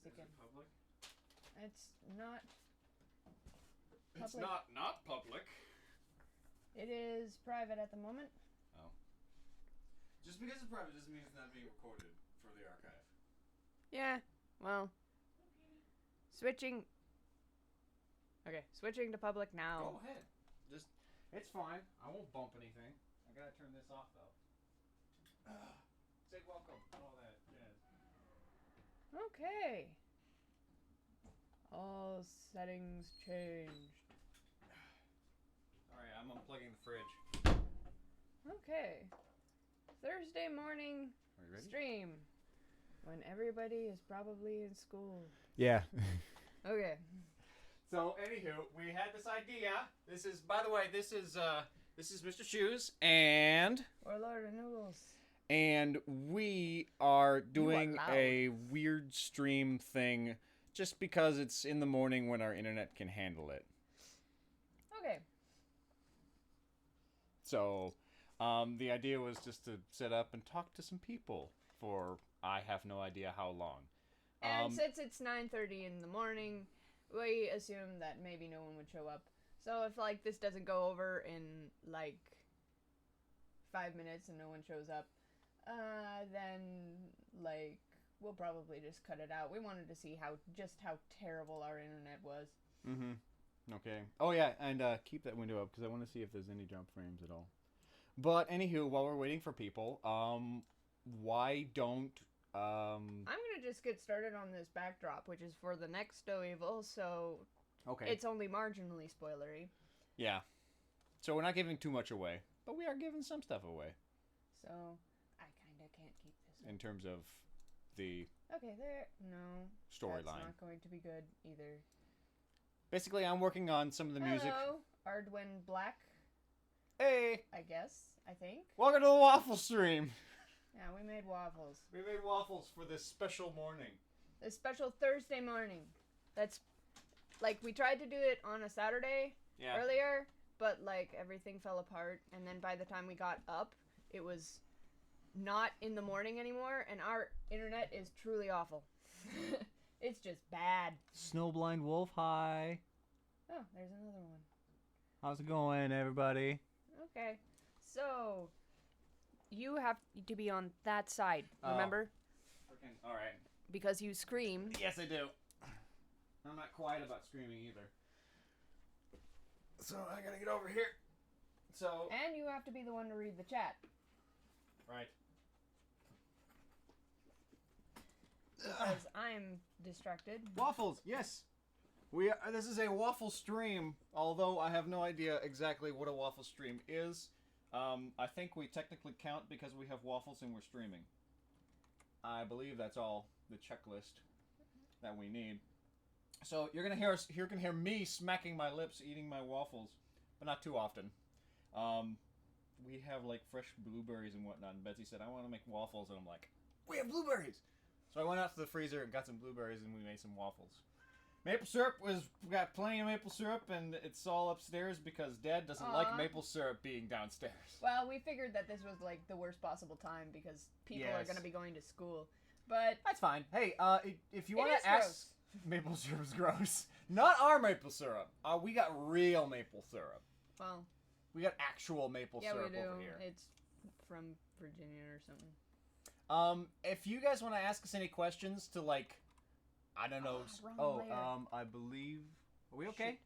mistaken. Is it public? It's not public. It's not public. It is private at the moment. Oh. Just because it's private doesn't mean it's not being recorded for the archive. Yeah, well. Switching. Okay, switching to public now. Go ahead. Just, it's fine. I won't bump anything. I gotta turn this off though. Say welcome and all that jazz. Okay. All settings changed. Alright, I'm unplugging the fridge. Okay. Thursday morning Are you ready? stream. When everybody is probably in school. Yeah. Okay. So, anywho, we had this idea. This is, by the way, this is Mr. Shoes and Warlord and Noodles. we are doing loud. a weird stream thing just because it's in the morning when our internet can handle it. Okay. So, the idea was just to sit up and talk to some people for I have no idea how long. And since it's 9:30 in the morning, we assume that maybe no one would show up. So if like this doesn't go over in like 5 minutes and no one shows up, then like we'll probably just cut it out. We wanted to see how terrible our internet was. Mm-hmm. Okay. Oh yeah, and keep that window up because I want to see if there's any jump frames at all. But anywho, while we're waiting for people, why don't I'm gonna just get started on this backdrop, which is for the next Stow Evil, so okay. it's only marginally spoilery. Yeah. So we're not giving too much away, but we are giving some stuff away. So I kinda can't keep this. In terms of the Okay, there. No. storyline. That's not going to be good either. Basically, I'm working on some of the music. Hello, Ardwin Black, Hey! I guess. I think. Welcome to the waffle stream! Yeah, we made waffles. We made waffles for this special morning. This special Thursday morning. That's, like, we tried to do it on a Saturday earlier, but, like, everything fell apart. And then by the time we got up, it was not in the morning anymore, and our internet is truly awful. It's just bad. Snowblind Wolf, hi. Oh, there's another one. How's it going, everybody? Okay. So, you have to be on that side, remember? Freaking, alright. Because you scream. Yes, I do. I'm not quiet about screaming either. So, I gotta get over here. So. And you have to be the one to read the chat. Right. Because I'm distracted. Waffles, yes. This is a waffle stream, although I have no idea exactly what a waffle stream is. I think we technically count because we have waffles and we're streaming. I believe that's all the checklist that we need. So you're gonna hear me smacking my lips, eating my waffles, but not too often. We have like fresh blueberries and whatnot, and Betsy said, I want to make waffles, and I'm like, we have blueberries! So I went out to the freezer and got some blueberries, and we made some waffles. Maple syrup we got plenty of maple syrup, and it's all upstairs because Dad doesn't like maple syrup being downstairs. Well, we figured that this was like the worst possible time because people are Yes. going to be going to school. But That's fine. Hey, if you want to ask, maple syrup is gross. Not our maple syrup. We got real maple syrup. Well, we got actual maple syrup we do. over here. It's from Virginia or something. If you guys want to ask us any questions to like, I don't know. I believe. Are we okay?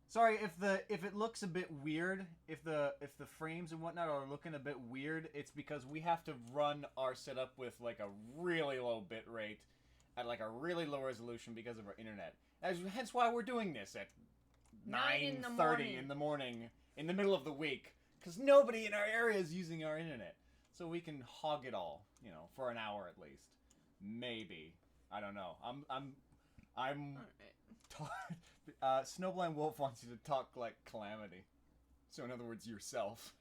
Sorry if it looks a bit weird, if the frames and whatnot are looking a bit weird, it's because we have to run our setup with like a really low bit rate at like a really low resolution because of our internet. Hence why we're doing this at 9:30 in the morning in the middle of the week, because nobody in our area is using our internet, so we can hog it all, for an hour at least, maybe. I don't know. I'm. Snowblind Wolf wants you to talk like Calamity. So in other words, yourself.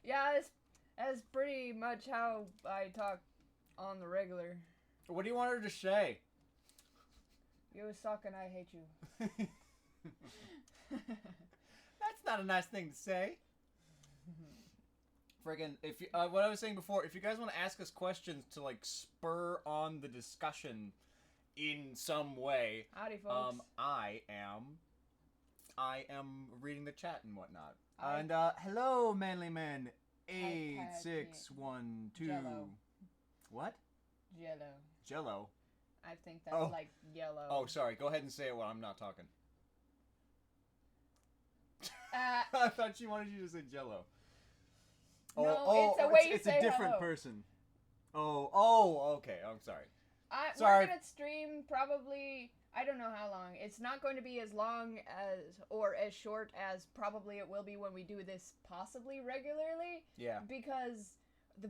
Yeah, that's pretty much how I talk on the regular. What do you want her to say? You suck and I hate you. That's not a nice thing to say. friggin' if you, what I was saying before, if you guys want to ask us questions to like spur on the discussion in some way, Howdy, folks. I am reading the chat and whatnot. And hello, manly men. 8612. Jello. What? Jello. Jello. I think that's like yellow. Oh, sorry. Go ahead and say it while I'm not talking. I thought she wanted you to say Jello. No, it's a way you it's say a different hello. person. Okay. I'm sorry. We're gonna stream probably, I don't know how long. It's not going to be as long as or as short as probably it will be when we do this possibly regularly. Yeah. Because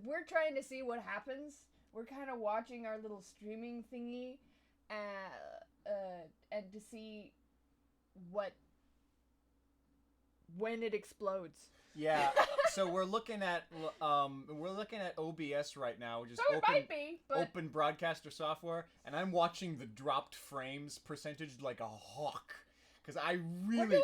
we're trying to see what happens. We're kind of watching our little streaming thingy, and to see when it explodes. Yeah. So we're looking at OBS right now, which is So it might be, but open broadcaster software, and I'm watching the dropped frames percentage like a hawk, because I really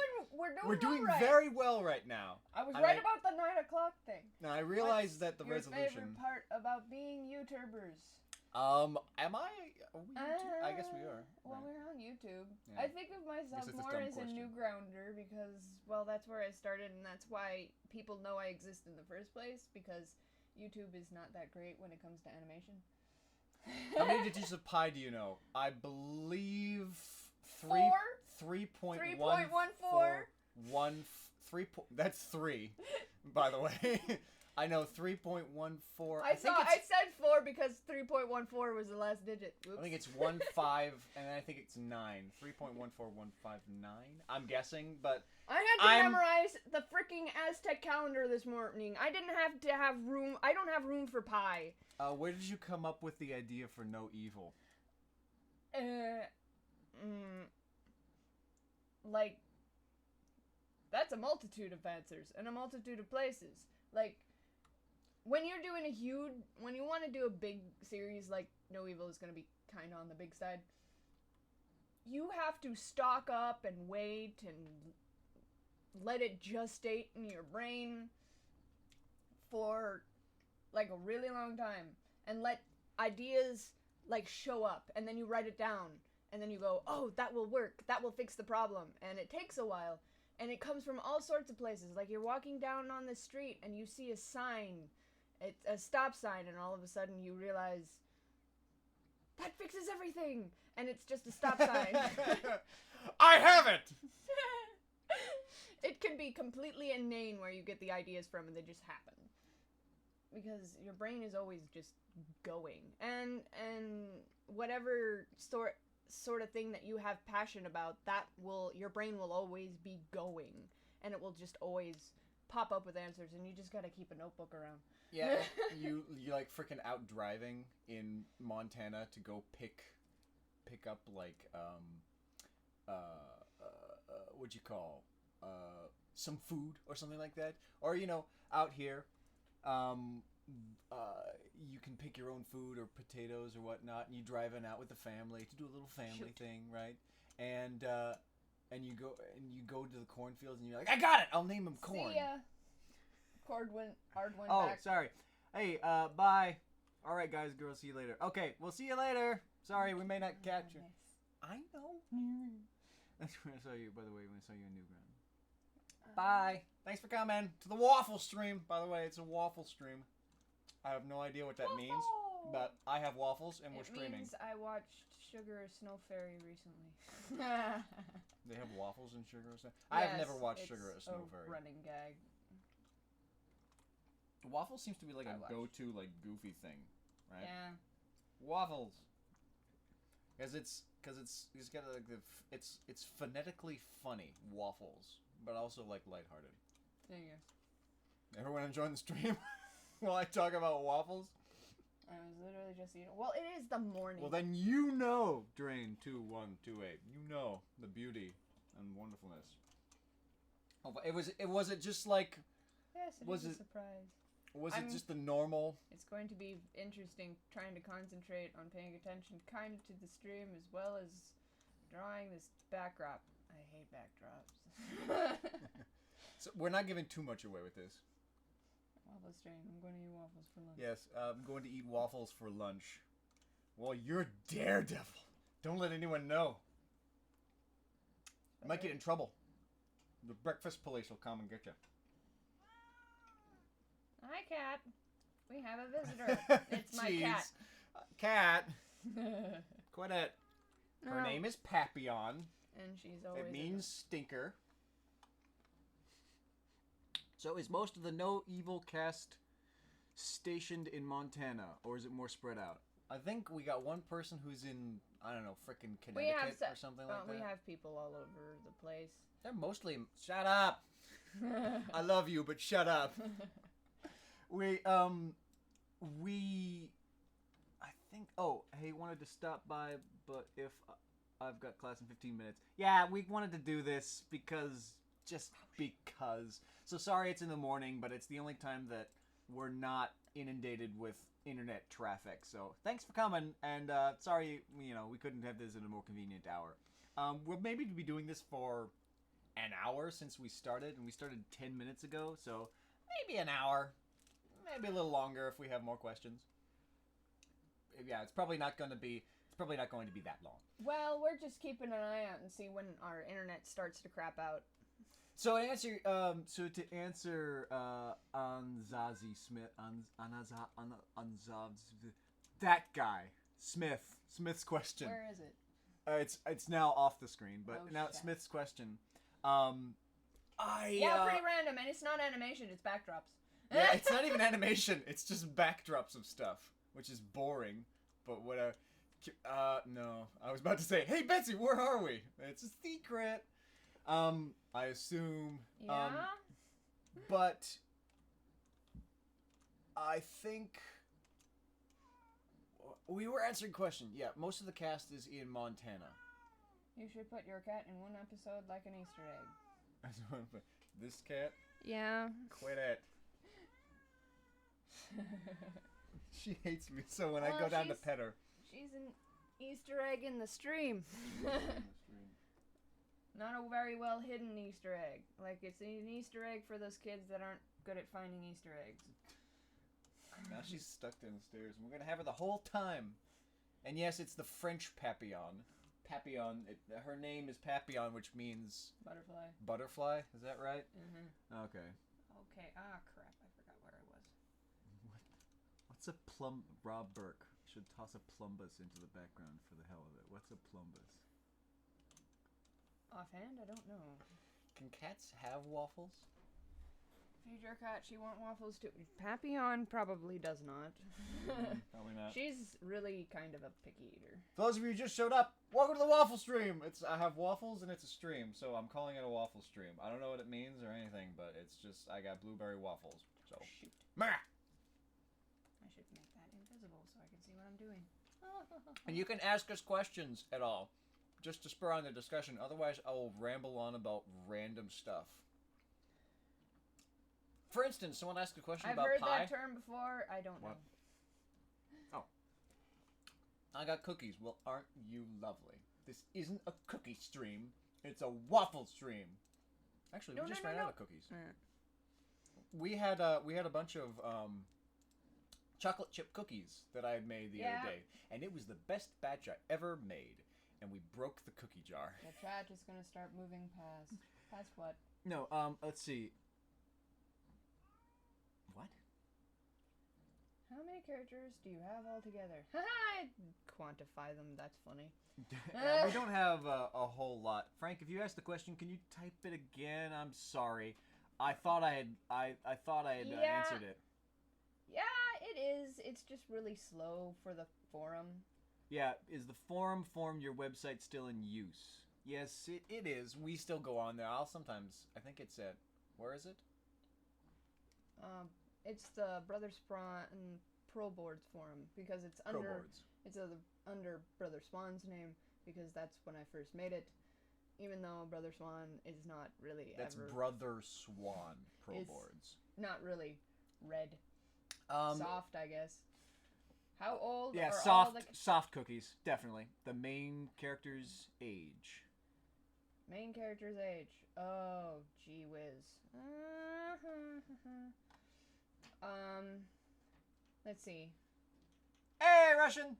we're doing doing right. very well right now. I was right about the 9 o'clock thing. Now I realized that the your resolution. favorite part about being YouTubers? Am I? Are we YouTube? I guess we are. Well, Right. we're on YouTube. Yeah. I think of myself Guess that's a more dumb as a question. new grounder because, well, that's where I started, and that's why people know I exist in the first place, because YouTube is not that great when it comes to animation. How many digits of pi do you know? I believe 3.14. That's 3, by the way. I know 3.14. I said 4 because 3.14 was the last digit. Oops. I think it's 15, and then I think it's 9. 3.14159. I'm guessing, but I had to memorize the freaking Aztec calendar this morning. I didn't have to have room. I don't have room for pi. Where did you come up with the idea for no evil? Like, that's a multitude of answers and a multitude of places. Like, when you're doing when you want to do a big series like No Evil is going to be kind of on the big side, you have to stock up and wait and let it gestate in your brain for like a really long time and let ideas like show up, and then you write it down and then you go, oh, that will work, that will fix the problem, and it takes a while, and it comes from all sorts of places. Like, you're walking down on the street and you see a sign, it's a stop sign, and all of a sudden you realize that fixes everything, and it's just a stop sign. I have it. It can be completely inane where you get the ideas from, and they just happen because your brain is always just going, and whatever sort of thing that you have passion about, your brain will always be going, and it will just always pop up with answers, and you just gotta keep a notebook around. Yeah, you like freaking out driving in Montana to go pick up like what'd you call some food or something like that, or out here you can pick your own food or potatoes or whatnot, and you driving out with the family to do a little family thing, right? And you go to the cornfields, and you're like, I got it, I'll name him Corn. See ya. Ard went back. Oh, sorry. Hey, bye. All right, guys, girls, see you later. Okay, we'll see you later. Sorry, we may not catch you. I know. That's when I saw you, by the way, when I saw you in Newground. Bye. Thanks for coming to the Waffle stream. By the way, it's a waffle stream. I have no idea what that means, but I have waffles and we're streaming. It means I watched Sugar Snow Fairy recently. They have waffles and Sugar Snow? I have never watched Sugar Snow Fairy. Running gag. Waffles seems to be like a go-to, like, goofy thing, right? Yeah. Waffles. Because it's got like it's phonetically funny, waffles, but also like lighthearted. There you go. Everyone enjoying the stream while I talk about waffles? I was literally just eating. Well, it is the morning. Well, then Drain 2128. You know the beauty and wonderfulness. Oh, but was it just like? Yes, it was a surprise. Was it just the normal? It's going to be interesting trying to concentrate on paying attention kind of to the stream as well as drawing this backdrop. I hate backdrops. So we're not giving too much away with this. Well, Waffle stream. I'm going to eat waffles for lunch. Yes, I'm going to eat waffles for lunch. Well, you're Daredevil. Don't let anyone know. I might get in trouble. The breakfast police will come and get you. Hi, cat. We have a visitor. It's my cat. Cat. Quit it. Her No. name is Papillon. And she's always. It means stinker. So is most of the No Evil cast stationed in Montana, or is it more spread out? I think we got one person who's in, I don't know, frickin' Connecticut or something like that. We have people all over the place. They're mostly... Shut up! I love you, but shut up. I think... Oh, hey, wanted to stop by, but if I've got class in 15 minutes. Yeah, we wanted to do this because... Just because. So sorry it's in the morning, but it's the only time that we're not inundated with internet traffic. So thanks for coming, and sorry, we couldn't have this in a more convenient hour. We'll maybe be doing this for an hour since we started, and we started 10 minutes ago, so maybe an hour. Maybe a little longer if we have more questions. Yeah, it's probably not going to be that long. Well, we're just keeping an eye out and see when our internet starts to crap out. So to answer Anzazi Smith, that guy, Smith's question. Where is it? It's now off the screen, but now shit. Smith's question. Pretty random, and it's not animation; it's backdrops. Yeah, it's not even animation; it's just backdrops of stuff, which is boring. But whatever. No, I was about to say, hey Betsy, where are we? It's a secret. I assume. Yeah. But I think we were answering a question. Yeah, most of the cast is in Montana. You should put your cat in one episode like an Easter egg. This cat? Yeah. Quit it. She hates me, so when I go down to pet her. She's an Easter egg in the stream. Not a very well hidden Easter egg. Like, it's an Easter egg for those kids that aren't good at finding Easter eggs. Now she's stuck downstairs, and we're going to have her the whole time. And yes, it's the French Papillon. Papillon, her name is Papillon, which means... Butterfly. Butterfly? Is that right? Mm-hmm. Okay. Okay. Ah, crap. I forgot where I was. What's a plum... Rob Burke should toss a plumbus into the background for the hell of it. What's a plumbus? Offhand, I don't know. Can cats have waffles? Feed your cat, she want waffles too. Papillon probably does not. Probably not. She's really kind of a picky eater. For those of you who just showed up, welcome to the waffle stream! I have waffles and it's a stream, so I'm calling it a waffle stream. I don't know what it means or anything, but it's just, I got blueberry waffles, so... Shoot. Meh! I should make that invisible so I can see what I'm doing. And you can ask us questions at all. Just to spur on the discussion. Otherwise, I will ramble on about random stuff. For instance, someone asked a question about pie. I've heard that term before. I don't know. Oh. I got cookies. Well, aren't you lovely? This isn't a cookie stream. It's a waffle stream. Actually, we just ran out of cookies. We had a bunch of chocolate chip cookies that I had made the other day. And it was the best batch I ever made. And we broke the cookie jar. The chat is gonna start moving past. Past what? No, let's see. What? How many characters do you have altogether? Haha, I quantify them, that's funny. We don't have a whole lot. Frank, if you asked the question, can you type it again? I'm sorry. I thought I had answered it. Yeah, it is. It's just really slow for the forum. Yeah, is the forum your website still in use? Yes, it is. We still go on there. I think it's at, where is it? It's the Brother Spawn Pro Boards forum because it's under under Brother Swan's name because that's when I first made it. Even though Brother Swan is not really That's Brother Swan Pro Boards. Not really red. Soft, I guess. How old yeah, are soft cookies, definitely. The main character's age. Main character's age. Oh, gee whiz. Let's see. Hey, Russian!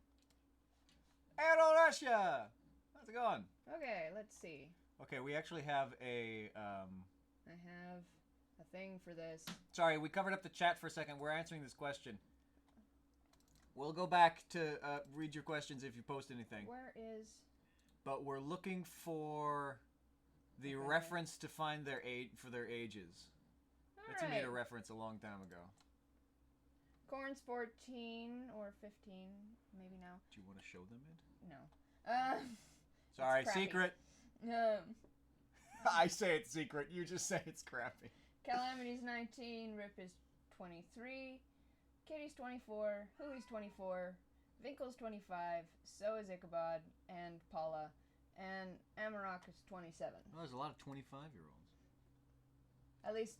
Hello, Russia! How's it going? Okay, let's see. Okay, we actually have a, I have a thing for this. Sorry, we covered up the chat for a second. We're answering this question. We'll go back to read your questions if you post anything. Where is... But we're looking for the reference to find their for their ages. Betsy made a reference a long time ago. Corn's 14 or 15, maybe now. Do you want to show them it? No. Sorry, secret. I say it's secret. You just say it's crappy. Calamity's 19. Rip is 23. Katie's 24. Hooey's 24. Vinkle's 25. So is Ichabod and Paula. And Amarok is 27. Well, there's a lot of 25-year-olds. At least,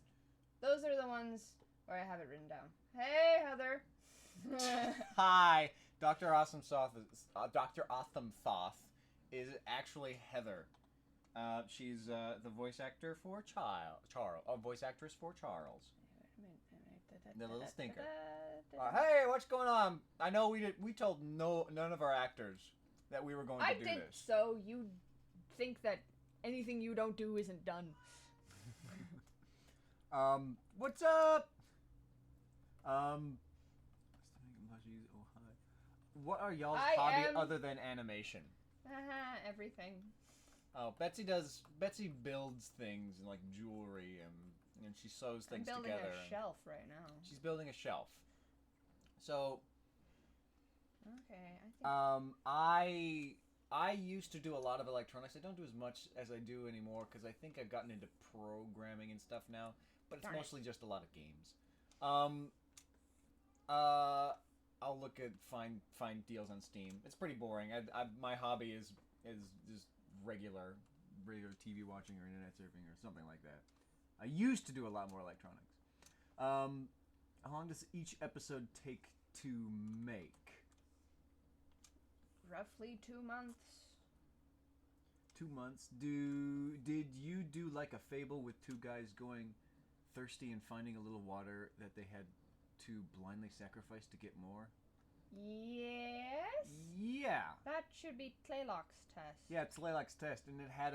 those are the ones where I have it written down. Hey, Heather. Hi, Dr. Awesomthoth is actually Heather. She's the voice actor for voice actress for Charles, the little stinker. Hey, what's going on? I know we told none of our actors that we were going to do this. So you think that anything you don't do isn't done. What's up? What are y'all's hobby other than animation? Everything. Oh, Betsy builds things and like jewelry and she sews things together. I'm building a shelf right now. She's building a shelf. So okay, I think I used to do a lot of electronics. I don't do as much as I do anymore because I think I've gotten into programming and stuff now, but it's mostly just a lot of games. I'll look at find deals on Steam. It's pretty boring. My hobby is just regular TV watching or internet surfing or something like that. I used to do a lot more electronics. How long does each episode take to make? Roughly 2 months. 2 months. Did you do like a fable with two guys going thirsty and finding a little water that they had to blindly sacrifice to get more? Yes. Yeah. That should be Tlaylock's test. Yeah, it's Tlaylock's test, and it had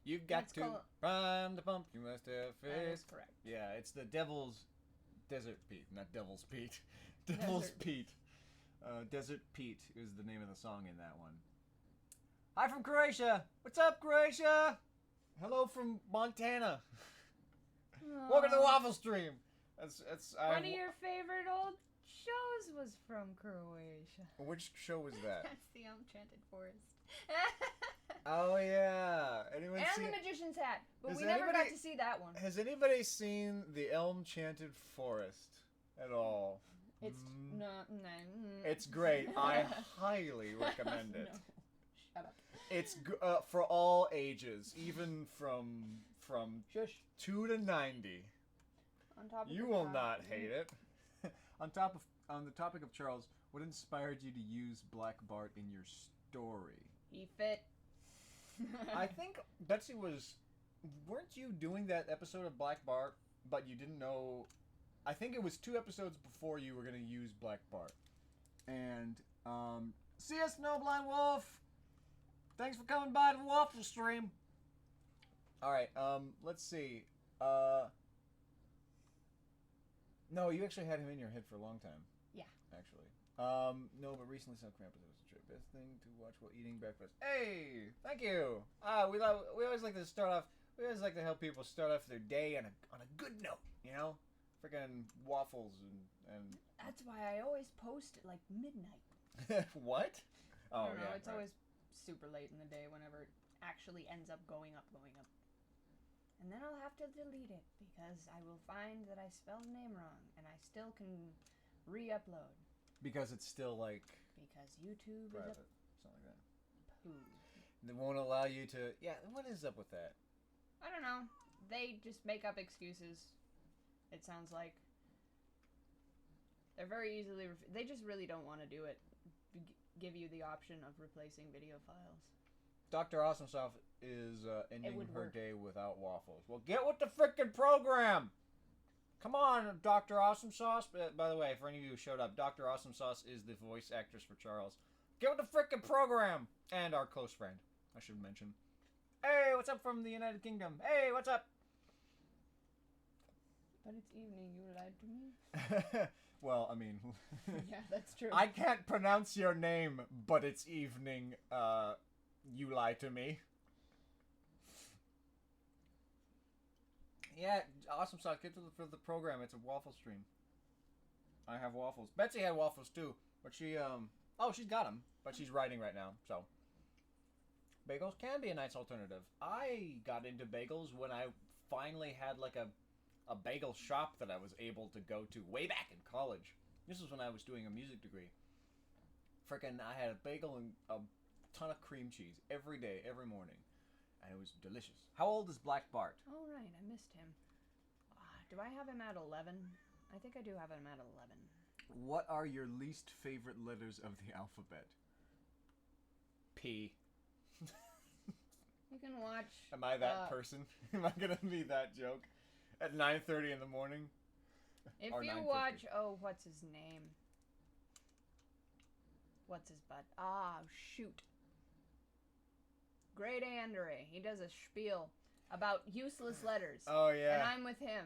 you've got to prime the pump. You must have faith. That is correct. Yeah, it's the Devil's Desert Pete, not Devil's Pete. Devil's Pete. Desert Pete is the name of the song in that one. Hi from Croatia. What's up, Croatia? Hello from Montana. Welcome to the Waffle Stream. One of your favorite old shows was from Croatia. Which show was that? That's the Enchanted Forest. Oh yeah. Anyone and the Magician's Hat, but we never got to see that one. Has anybody seen the Enchanted Forest at all? It's no. It's great. I highly recommend it. No. Shut up. It's for all ages, even from Shush. 2 to 90. You will not hate it. On the topic of Charles, what inspired you to use Black Bart in your story? He fit. I think Betsy weren't you doing that episode of Black Bart, but you didn't know? I think it was 2 episodes before you were going to use Black Bart. And see ya, Snowblind Wolf. Thanks for coming by the Waffle Stream. All right, let's see. No, you actually had him in your head for a long time. Yeah. Actually. No, but recently saw Krampus was the best thing to watch while eating breakfast. Hey, thank you. We always like to start off. We always like to help people start off their day on a good note. You know, freaking waffles and. That's why I always post at like midnight. What? Oh, I don't know. It's always super late in the day whenever it actually ends up going up. And then I'll have to delete it because I will find that I spelled the name wrong and I still can re-upload. Because it's still like... Because YouTube private, is a... something like that. Poo. They won't allow you to... Yeah, what is up with that? I don't know. They just make up excuses. It sounds like. They're very easily... They just really don't want to do it. Give you the option of replacing video files. Dr. Awesomthoth is ending her work. day without waffles. Well, get with the frickin' program! Come on, Dr. Awesome Sauce. By the way, for any of you who showed up, Dr. Awesome Sauce is the voice actress for Charles. Get with the frickin' program! And our close friend, I should mention. Hey, what's up from the United Kingdom? Hey, what's up? But it's evening, you lied to me. Well, I mean... Yeah, that's true. I can't pronounce your name, but it's evening. You lied to me. Yeah, Awesome Sauce, get for the program. It's a waffle stream. I have waffles. Betsy had waffles too, but she, oh, she's got them, but she's writing right now, so. Bagels can be a nice alternative. I got into bagels when I finally had, like, a bagel shop that I was able to go to way back in college. This was when I was doing a music degree. Frickin' I had a bagel and a ton of cream cheese every day, every morning. And it was delicious. How old is Black Bart? Oh, right, I missed him. Do I have him at 11? I think I do have him at 11. What are your least favorite letters of the alphabet? P. You can watch... Am I that person? Am I gonna be that joke? At 9:30 in the morning? If Or you 9:50. watch... Oh, what's his name? What's his butt? Ah, shoot. Great Andre. He does a spiel about useless letters. Oh, yeah. And I'm with him.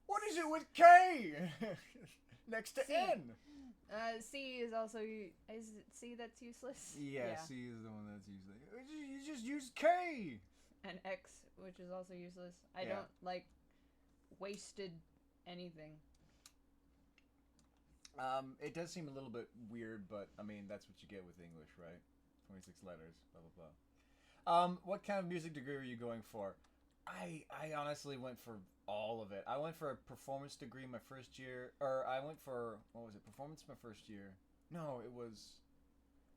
What is it with K? Next to C. N. C is also... Is it C that's useless? Yeah, C is the one that's useless. You just use K. And X, which is also useless. I Yeah. don't like wasted anything. It does seem a little bit weird, but I mean that's what you get with English, right? 26 letters, blah blah blah. What kind of music degree were you going for? I honestly went for all of it. I went for a performance degree my first year, or I went for what was it? Performance my first year. No, it was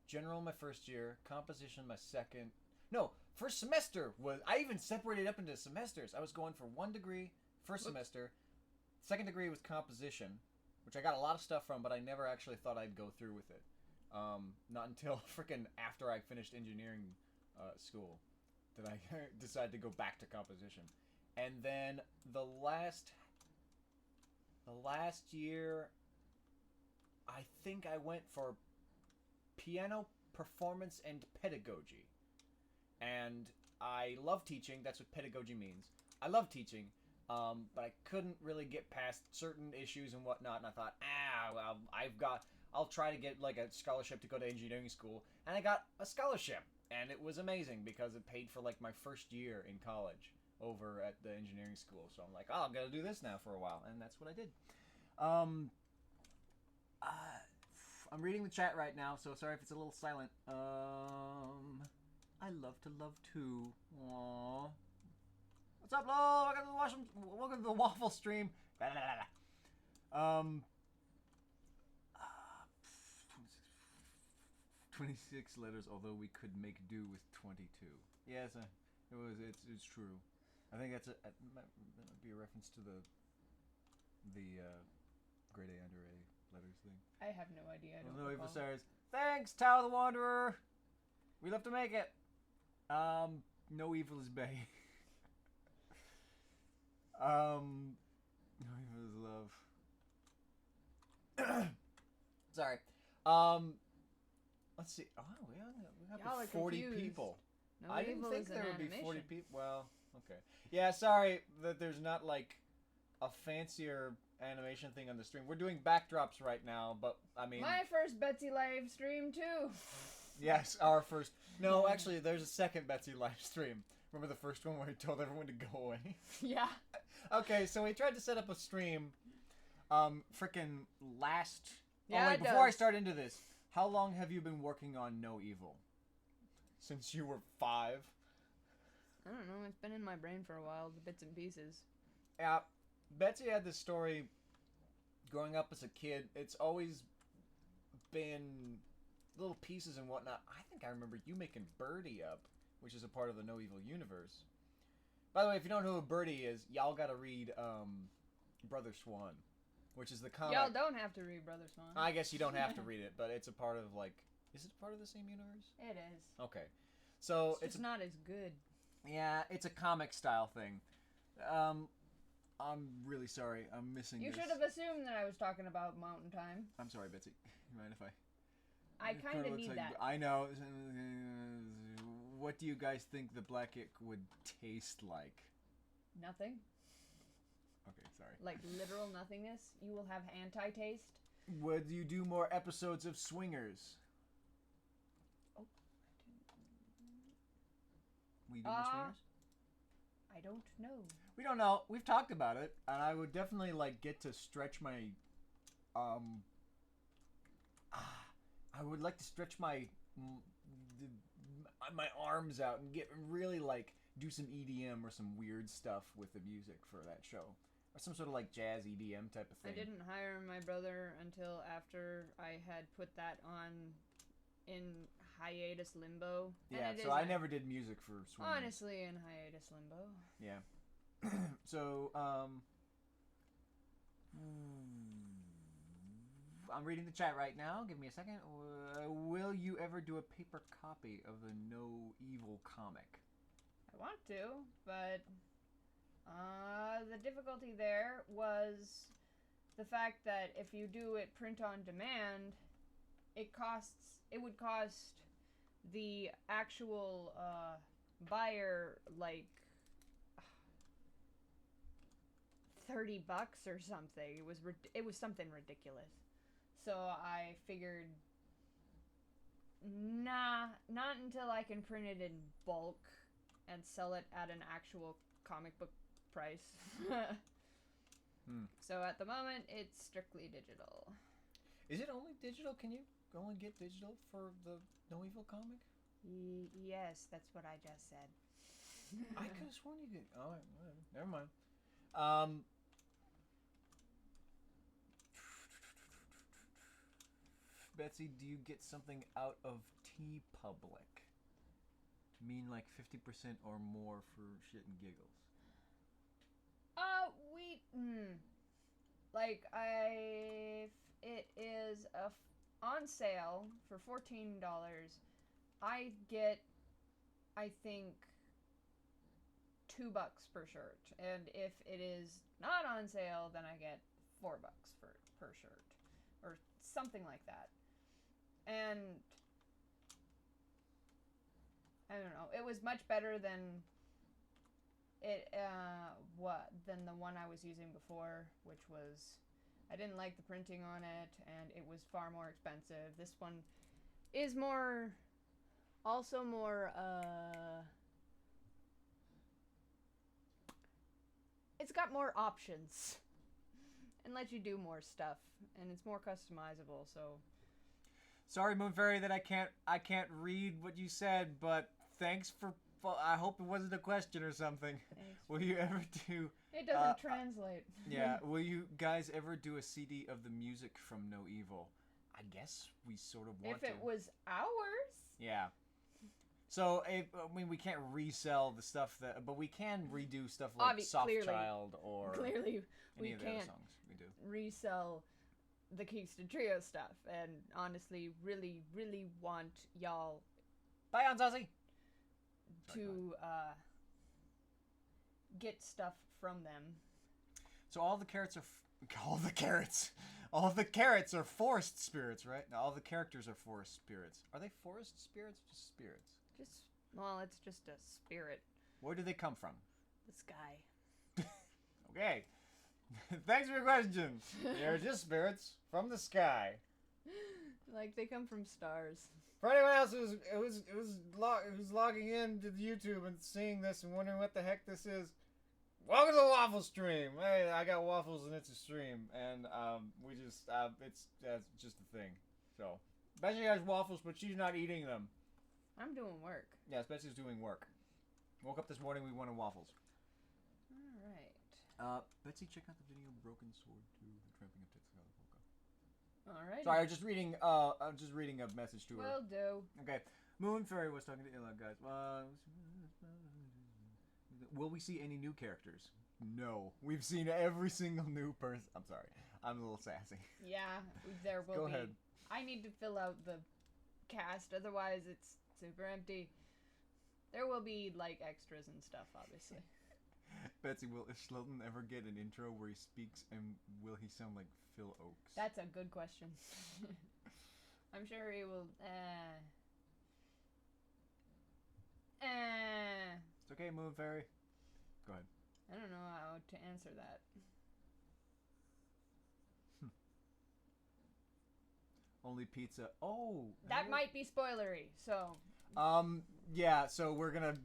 general my first year, composition my second. No, first semester was. I even separated up into semesters. I was going for one degree first semester. Second degree was composition, which I got a lot of stuff from, but I never actually thought I'd go through with it. Not until freaking after I finished engineering school did I decide to go back to composition. And then the last year, I think I went for piano performance and pedagogy. And I love teaching. That's what pedagogy means. I love teaching. But I couldn't really get past certain issues and whatnot, and I thought, well, I'll try to get like a scholarship to go to engineering school, and I got a scholarship, and it was amazing because it paid for like my first year in college over at the engineering school. So I'm like, oh, I'm gonna do this now for a while, and that's what I did. I'm reading the chat right now, so sorry if it's a little silent. I love to love too. Aww. What's up, Lo? Welcome to the waffle stream. 26 letters, although we could make do with 22. Yes, it's true. I think that might be a reference to the grade A under A letters thing. I have no idea. I don't no evil recall. stars. Thanks, Tower the Wanderer. We love to make it. No evil is bay. No evil is love. Sorry. Let's see. Oh, we Y'all are have 40 confused. people. No I didn't Evil think is there an would be 40 animation. people. Well, okay. Yeah, sorry that there's not like a fancier animation thing on the stream. We're doing backdrops right now, but I mean, My first Betsy live stream too. yes, our first. No, actually, there's a second Betsy live stream. Remember the first one where he told everyone to go away? Yeah. Okay, so we tried to set up a stream. Frickin' last. Yeah, oh wait, it before I does. start into this, how long have you been working on No Evil? Since you were 5. I don't know. It's been in my brain for a while, the bits and pieces. Yeah, Betsy had this story growing up as a kid. It's always been little pieces and whatnot. I think I remember you making Birdie up, which is a part of the No Evil universe. By the way, if you don't know who Birdie is, y'all gotta read Brother Swan, which is the comic. Y'all don't have to read Brother Swan. I guess you don't have to read it, but it's a part of like... Is it part of the same universe? It is. Okay. So It's just not as good. yeah, it's a comic style thing. I'm really sorry. I'm missing You this. should have assumed that I was talking about mountain time. I'm sorry, Betsy. You mind if I... I kind of need like, that. I know. What do you guys think the black ink would taste like? Nothing. Okay, sorry. Like literal nothingness. You will have anti-taste. Would you do more episodes of Swingers? Oh. We do more Swingers? I don't know. We don't know. We've talked about it, and I would definitely like get to stretch my, I would like to stretch my arms out and get really like do some EDM or some weird stuff with the music for that show, or some sort of like jazz EDM type of thing. I didn't hire my brother until after I had put that on in hiatus limbo. Yeah, so I never did music for Swingers. Honestly, in hiatus limbo. Yeah. So, I'm reading the chat right now. Give me a second. Will you ever do a paper copy of the No Evil comic? I want to, but the difficulty there was the fact that if you do it print on demand, it would cost the actual buyer like $30 or something. It was something ridiculous. So I figured, nah, not until I can print it in bulk and sell it at an actual comic book price. So at the moment, it's strictly digital. Is it only digital? Can you only get digital for the No Evil comic? Yes, that's what I just said. I could have sworn you could. Oh, never mind. Betsy, do you get something out of TeePublic? Mean like 50% or more for shit and giggles? It is on sale for $14. I get, I think, $2 per shirt, and if it is not on sale, then I get $4 per shirt, or something like that. And I don't know. It was much better than than the one I was using before, which was, I didn't like the printing on it, and it was far more expensive. This one is also more, it's got more options and lets you do more stuff, and it's more customizable. So sorry, Moonfairy, that I can't read what you said, but thanks for. I hope it wasn't a question or something. thanks. Will you ever do? It doesn't translate. Yeah. Will you guys ever do a CD of the music from No Evil? I guess we sort of want if it was ours. Yeah. So, we can't resell the stuff but we can redo stuff like Soft Child or clearly any we of the other can't songs we do. resell the Kingston Trio stuff, and honestly, really, really want y'all. Bye, Aunt Zazie. To get stuff from them. So all the carrots are forest spirits, right? No, all the characters are forest spirits. Are they forest spirits or just spirits? It's just a spirit. Where do they come from? The sky. Okay. Thanks for your question. They're just spirits from the sky. Like, they come from stars. For anyone else who's logging in to the YouTube and seeing this and wondering what the heck this is, welcome to the Waffle stream. Hey, I got Waffles and it's a stream, and it's just a thing. So, Betsy has Waffles, but she's not eating them. I'm doing work. Yes, Betsy's doing work. Woke up this morning, we wanted Waffles. All right. Betsy, check out the video Broken Sword 2, The Tramping of Tetsuya Polka. All right. Sorry, I'm just reading a message to her. Will do. Okay. Moon Fairy was talking to Illa, guys. Will we see any new characters? No. We've seen every single new person. I'm sorry. I'm a little sassy. Yeah, there will be. Go ahead. I need to fill out the cast, otherwise it's super empty. There will be, like, extras and stuff, obviously. Betsy, will Schleldon ever get an intro where he speaks, and will he sound like Phil Oakes? That's a good question. I'm sure he will. It's okay, Moon Fairy. Go ahead. I don't know how to answer that. Only pizza. Oh, that might be spoilery. So. Yeah. So we're gonna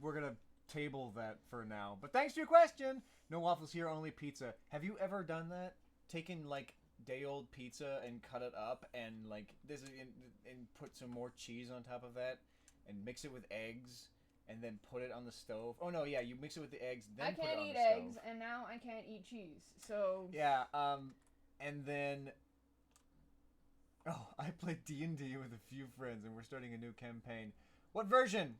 table that for now. But thanks for your question. No waffles here, only pizza. Have you ever done that? Taken like day old pizza and cut it up and like and put some more cheese on top of that and mix it with eggs and then put it on the stove. Oh no, yeah, you mix it with the eggs. Then put it on the stove. I can't eat eggs, and now I can't eat cheese. So. Yeah. And then. Oh, I played D&D with a few friends, and we're starting a new campaign. What version?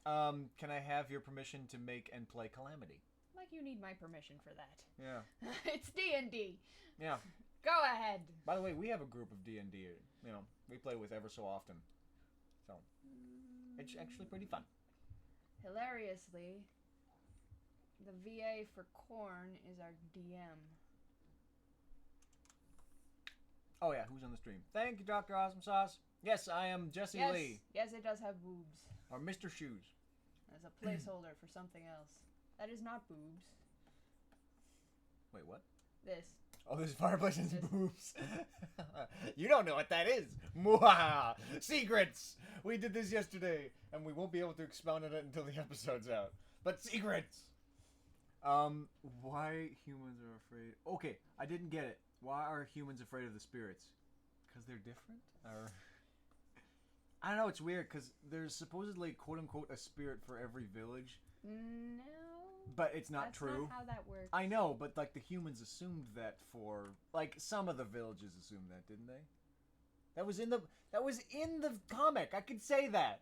Can I have your permission to make and play Calamity? Like you need my permission for that. Yeah. It's D&D. Yeah. Go ahead. By the way, we have a group of D&D. You know, we play with ever so often. So, it's actually pretty fun. Hilariously, the VA for Corn is our DM. Oh yeah, who's on the stream? Thank you, Dr. Awesome Sauce. Yes, I am Jesse Lee. Yes, it does have boobs. Or Mr. Shoes. As a placeholder for something else. That is not boobs. Wait, what? This. Oh, this fireplace has boobs. You don't know what that is. Mwahaha! Secrets! We did this yesterday, and we won't be able to expound on it until the episode's out. But secrets! Why humans are afraid... Okay, I didn't get it. Why are humans afraid of the spirits? Because they're different? Or... I don't know, it's weird, because there's supposedly, quote-unquote, a spirit for every village. No. But it's not true. That's not how that works. I know, but, like, the humans assumed that for... Like, some of the villages assumed that, didn't they? That was in the comic! I could say that!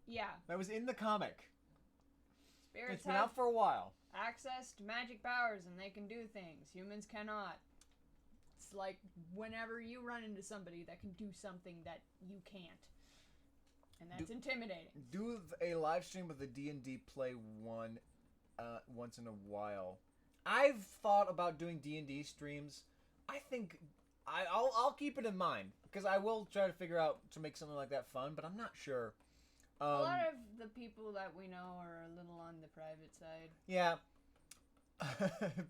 Yeah. That was in the comic. Spirits It's been out for a while. Access to magic powers, and they can do things. Humans cannot. It's like whenever you run into somebody that can do something that you can't. And that's intimidating. Do a live stream of the D&D play one once in a while. I've thought about doing D&D streams. I think I'll keep it in mind because I will try to figure out to make something like that fun, but I'm not sure. A lot of the people that we know are a little on the private side. Yeah.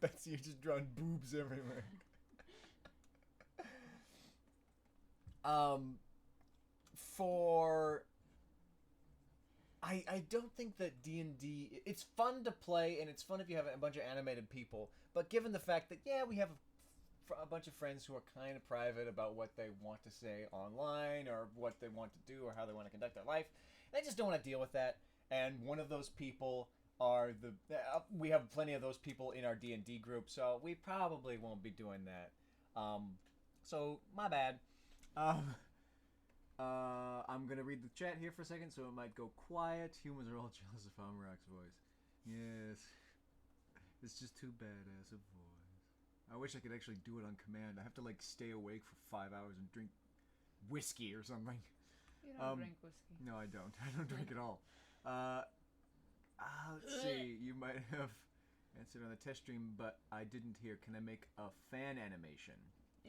Betsy, you're just drawing boobs everywhere. I don't think that D&D... It's fun to play, and it's fun if you have a bunch of animated people, but given the fact that, yeah, we have a bunch of friends who are kind of private about what they want to say online, or what they want to do, or how they want to conduct their life, and I just don't want to deal with that, and one of those people are we have plenty of those people in our D&D group, so we probably won't be doing that. So, my bad. I'm gonna read the chat here for a second, so it might go quiet. Humans are all jealous of Amrak's voice. Yes. It's just too badass a voice. I wish I could actually do it on command. I have to, like, stay awake for 5 hours and drink whiskey or something. You don't drink whiskey. No, I don't. I don't drink at all. Let's see. You might have answered on the test stream, but I didn't hear. Can I make a fan animation?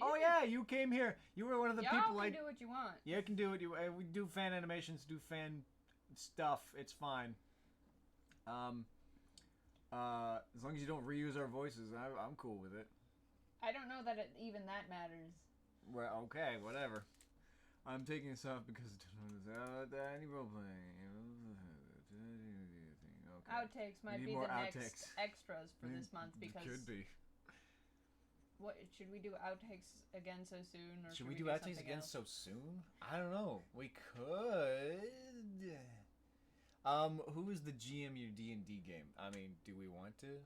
Oh yeah, you came here. You were one of the people. Y'all can do what you want. Yeah, you can do it. We do fan animations, do fan stuff. It's fine. As long as you don't reuse our voices, I'm cool with it. I don't know that even that matters. Well, okay, whatever. I'm taking this off because any role playing. Okay. Outtakes might be the next extras for this month because. Could be. What should we do outtakes again so soon, or should we do outtakes again so soon? I don't know. We could. Who is the GM of your D&D game? I mean, do we want to?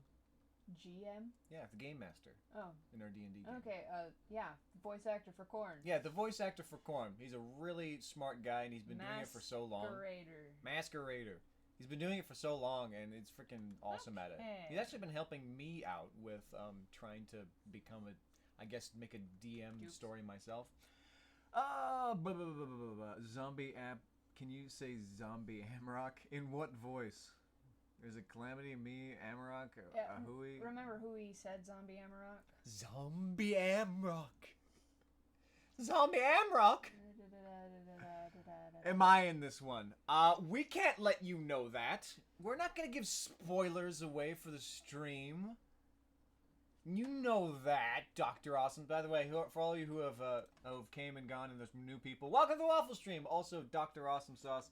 GM? Yeah, the game master. Oh. In our D&D game. Okay. Yeah, voice actor for Corn. Yeah, the voice actor for Corn. He's a really smart guy, and he's been doing it for so long. Masquerader. He's been doing it for so long, and it's freaking awesome at it. He's actually been helping me out with trying to become make a DM story myself. Zombie app. Can you say zombie Amrock? In what voice? There's a Calamity, me, Amarok, Hui. Remember who he said Zombie Amarok? Zombie Amrock. Zombie Amrock? Am I in this one? We can't let you know that. We're not gonna give spoilers away for the stream. You know that, Dr. Awesome. By the way, for all of you who have came and gone and there's new people, welcome to the Waffle Stream. Also, Dr. Awesome Sauce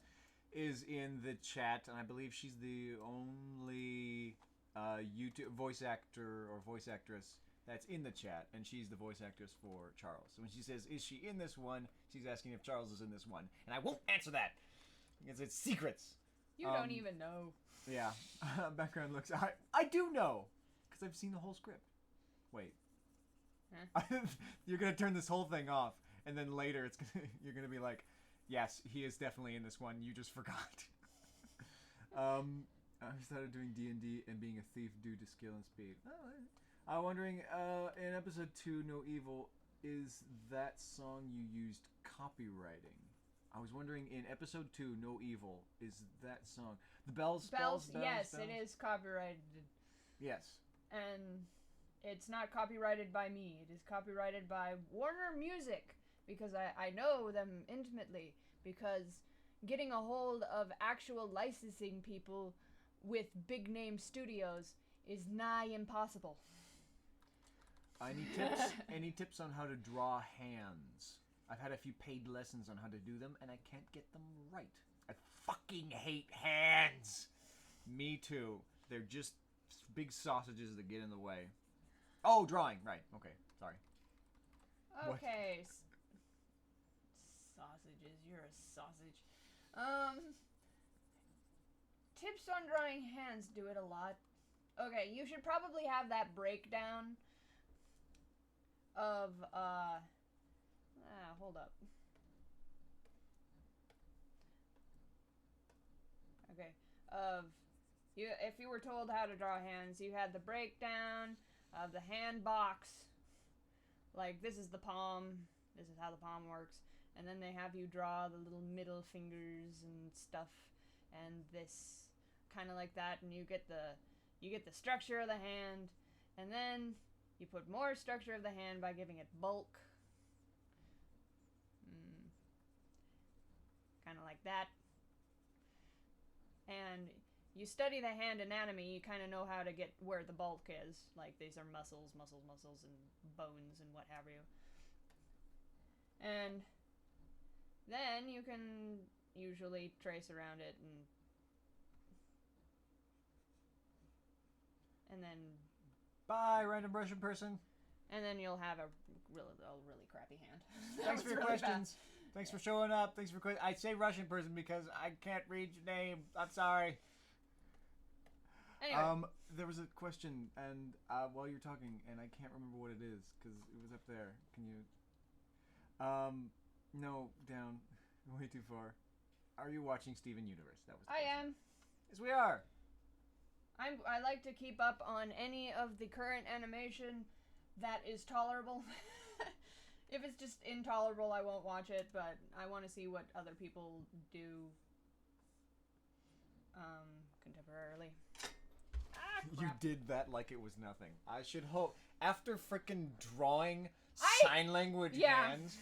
is in the chat, and I believe she's the only YouTube voice actor or voice actress that's in the chat, and she's the voice actress for Charles. So when she says, is she in this one, she's asking if Charles is in this one. And I won't answer that, because it's secrets. You don't even know. Yeah. Background looks... I do know, because I've seen the whole script. Wait. Huh? You're going to turn this whole thing off, and then later you're going to be like, yes, he is definitely in this one. You just forgot. I started doing D&D and being a thief due to skill and speed. I'm wondering, in episode 2, No Evil, is that song you used copywriting? I was wondering, in episode 2, No Evil, is that song... The bells, yes, bells? It is copyrighted. Yes. And it's not copyrighted by me. It is copyrighted by Warner Music, because I know them intimately, because getting a hold of actual licensing people with big name studios is nigh impossible. Any tips on how to draw hands? I've had a few paid lessons on how to do them, and I can't get them right. I fucking hate hands. Me too. They're just big sausages that get in the way. Oh, drawing. Right. Okay. Sorry. Okay. Sausages. You're a sausage. Tips on drawing hands. Do it a lot. Okay, you should probably have that breakdown of, hold up. Okay, if you were told how to draw hands, you had the breakdown of the hand box. Like, this is the palm, this is how the palm works, and then they have you draw the little middle fingers and stuff, and this, kind of like that, and you get the structure of the hand, and then you put more structure of the hand by giving it bulk. Kind of like that. And you study the hand anatomy, you kind of know how to get where the bulk is. Like, these are muscles, and bones, and what have you. And then you can usually trace around it, and then... Bye, random Russian person. And then you'll have a really crappy hand. Thanks for your questions. Thanks for showing up. Thanks for I say Russian person because I can't read your name. I'm sorry. Anyway. There was a question, and while you're talking, and I can't remember what it is because it was up there. Can you? No, down, way too far. Are you watching Steven Universe? That was. I am. Yes, we are. I like to keep up on any of the current animation that is tolerable. If it's just intolerable, I won't watch it, but I want to see what other people do contemporarily. You did that like it was nothing. I should hope, after frickin' drawing sign language hands,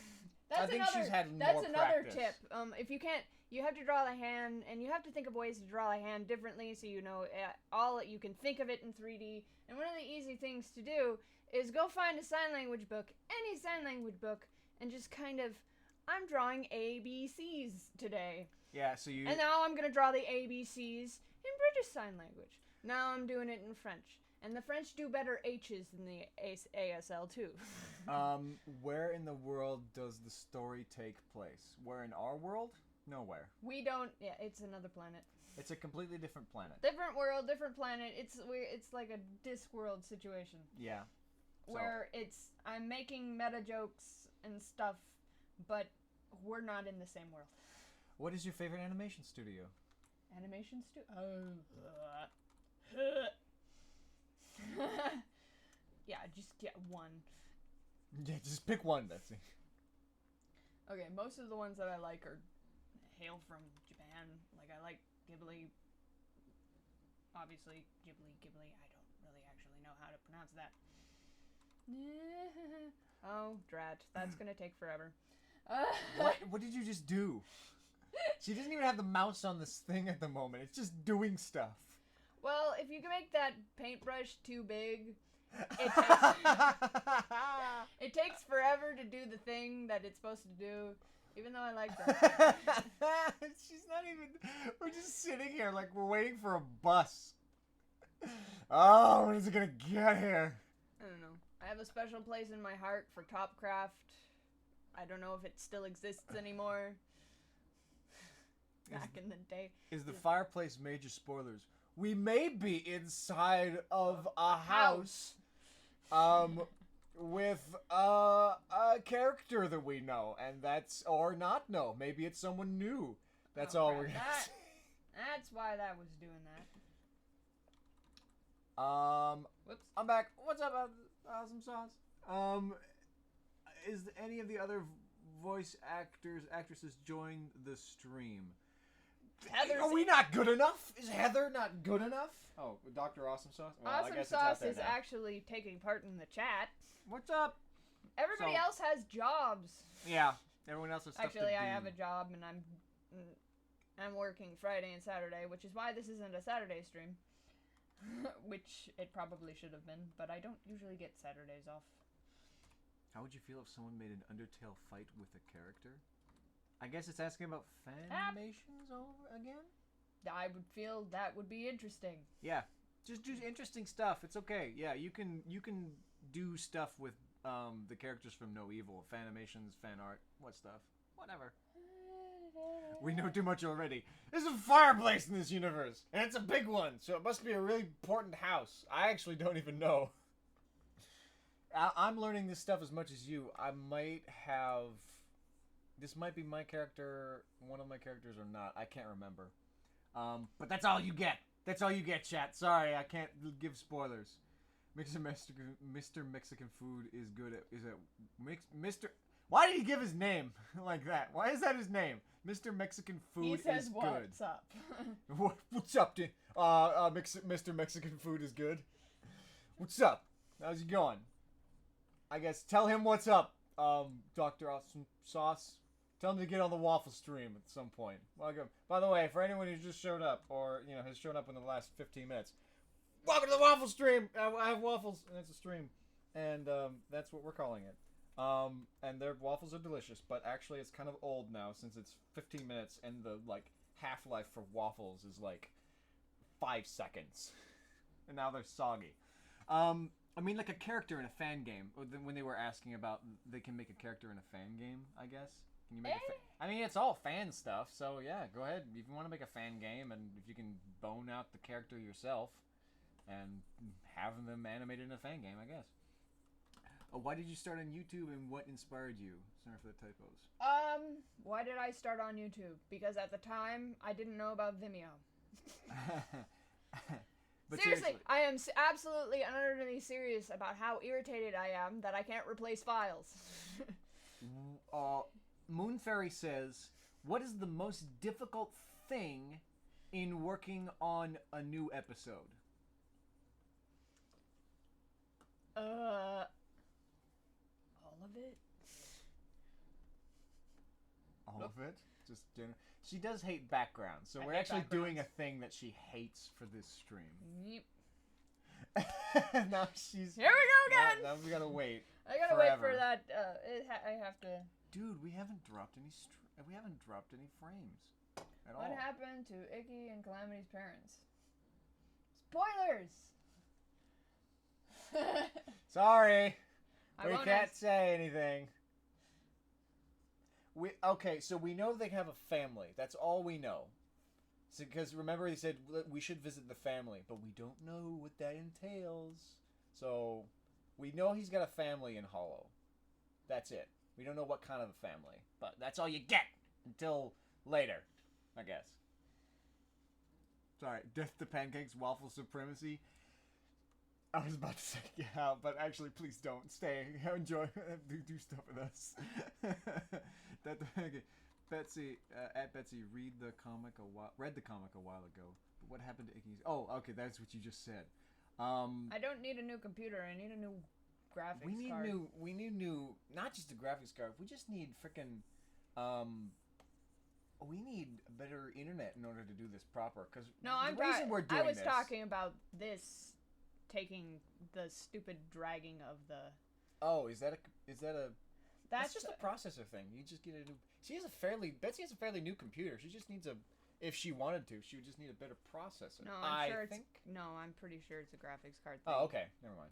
I think she's had more practice. That's another tip. If you can't, you have to draw the hand, and you have to think of ways to draw the hand differently, so you know you can think of it in 3D. And one of the easy things to do is go find a sign language book, any sign language book, and just kind of, I'm drawing ABCs today. Yeah, so you... And now I'm going to draw the ABCs in British Sign Language. Now I'm doing it in French. And the French do better H's than the ASL too. Where in the world does the story take place? Where in our world? Nowhere. We don't... Yeah, it's another planet. It's a completely different planet. Different world, different planet. It's like a Discworld situation. Yeah. Where I'm making meta jokes and stuff, but we're not in the same world. What is your favorite animation studio? Animation studio? Yeah, just get one. Yeah, just pick one, Betsy. Okay, most of the ones that I like hail from Japan. Like, I like Ghibli. obviously Ghibli. I don't really actually know how to pronounce that. Oh, drat. That's gonna take forever. What did you just do? She doesn't even have the mouse on this thing at the moment. It's just doing stuff. Well, if you can make that paintbrush too big, it takes, it takes forever to do the thing that it's supposed to do, even though I like that. She's not even... We're just sitting here like we're waiting for a bus. Oh, when is it gonna get here? I don't know. I have a special place in my heart for Topcraft. I don't know if it still exists anymore. Back in the day. Is the fireplace major spoilers? We may be inside of a house with a character that we know, and that's, or not know. Maybe it's someone new. That's all we're gonna say. That's why that was doing that. Whoops. I'm back. What's up, Awesome Sauce? Is any of the other voice actresses join the stream? Are we not good enough? Is Heather not good enough? Oh, Dr. Awesome Sauce? Well, Awesome Sauce is actually taking part in the chat. What's up? Everybody else has jobs. Yeah, everyone else has stuff to do. Actually, I have a job, and I'm working Friday and Saturday, which is why this isn't a Saturday stream. Which it probably should have been, but I don't usually get Saturdays off. How would you feel if someone made an Undertale fight with a character? I guess it's asking about fanimations over again? I would feel that would be interesting. Yeah, just do interesting stuff. It's okay. Yeah, you can do stuff with the characters from No Evil, fanimations, fan art, what stuff, whatever. We know too much already. There's a fireplace in this universe, and it's a big one, so it must be a really important house. I actually don't even know. I'm learning this stuff as much as you. I might have... This might be my character, one of my characters, or not. I can't remember. But that's all you get. That's all you get, chat. Sorry, I can't give spoilers. Mr. Mexican food is good at... Is it... Mr... Why did he give his name like that? Why is that his name? Mr. Mexican food is good. He says, what's up? What's up, Mr. Mexican food is good. What's up? How's it going? I guess tell him what's up, Dr. Awesome Sauce. Tell him to get on the waffle stream at some point. Welcome. By the way, for anyone who just showed up, or, you know, has shown up in the last 15 minutes, welcome to the waffle stream! I have waffles, and it's a stream. And, that's what we're calling it. And their waffles are delicious, but actually it's kind of old now since it's 15 minutes and the, like, half-life for waffles is, like, 5 seconds. And now they're soggy. I mean, like a character in a fan game. When they were asking about, they can make a character in a fan game, I guess. Can you make I mean, it's all fan stuff, so yeah, go ahead. If you want to make a fan game, and if you can bone out the character yourself, and have them animated in a fan game, I guess. Why did you start on YouTube, and what inspired you? Sorry for the typos. Why did I start on YouTube? Because at the time, I didn't know about Vimeo. But seriously, I am absolutely and utterly serious about how irritated I am that I can't replace files. Moonfairy says, what is the most difficult thing in working on a new episode? All of it. All of it? Just general. She does hate backgrounds, so we're actually doing a thing that she hates for this stream. Yep. Now she's... Here we go again! Now we gotta wait. I gotta wait for that, I have to... Dude, we haven't dropped any frames at all. What happened to Icky and Calamity's parents? Spoilers! Sorry. We can't say anything. Okay, so we know they have a family. That's all we know. Because remember he said we should visit the family, but we don't know what that entails. So we know he's got a family in Hollow. That's it. We don't know what kind of a family, but that's all you get until later, I guess. Sorry, Death to Pancakes, Waffle Supremacy. I was about to say get out, but actually, please don't stay. Enjoy, do stuff with us. Betsy, at Betsy, read the comic a while ago. But what happened to Iggy's? Oh, okay, that's what you just said. I don't need a new computer. I need a new graphics card. We need new. Not just a graphics card. We just need freaking. We need a better internet in order to do this proper. Because I was talking about this taking the stupid dragging of the. Oh, is that a? That's just a processor thing. You just get a new. Betsy has a fairly new computer. She just needs a. If she wanted to, she would just need a better processor. No, I'm pretty sure it's a graphics card thing. Oh, okay. Never mind.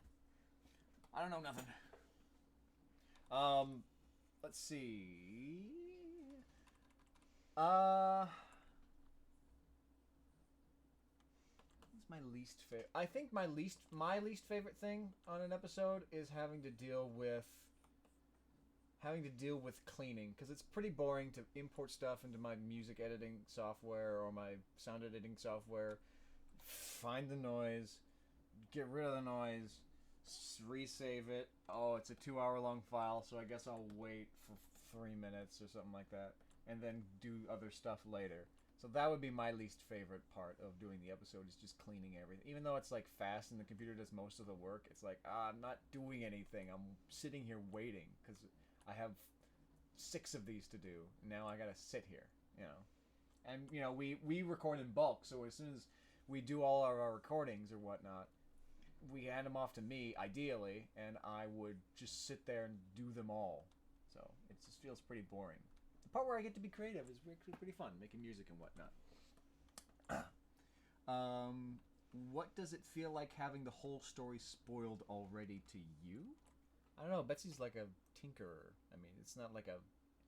I don't know nothing. Let's see. What's my least favorite? I think my least favorite thing on an episode is having to deal with cleaning, because it's pretty boring to import stuff into my music editing software or my sound editing software, find the noise, get rid of the noise, resave it. Oh, it's a 2-hour long file, so I guess I'll wait for 3 minutes or something like that, and then do other stuff later. So that would be my least favorite part of doing the episode, is just cleaning everything. Even though it's like fast and the computer does most of the work, it's like, I'm not doing anything. I'm sitting here waiting, because I have 6 of these to do. Now I gotta sit here, And, we record in bulk, so as soon as we do all of our recordings or whatnot, we hand them off to me, ideally, and I would just sit there and do them all. So it just feels pretty boring. The part where I get to be creative is pretty fun, making music and whatnot. What does it feel like having the whole story spoiled already to you? I don't know. Betsy's like a tinkerer. I mean, it's not like a...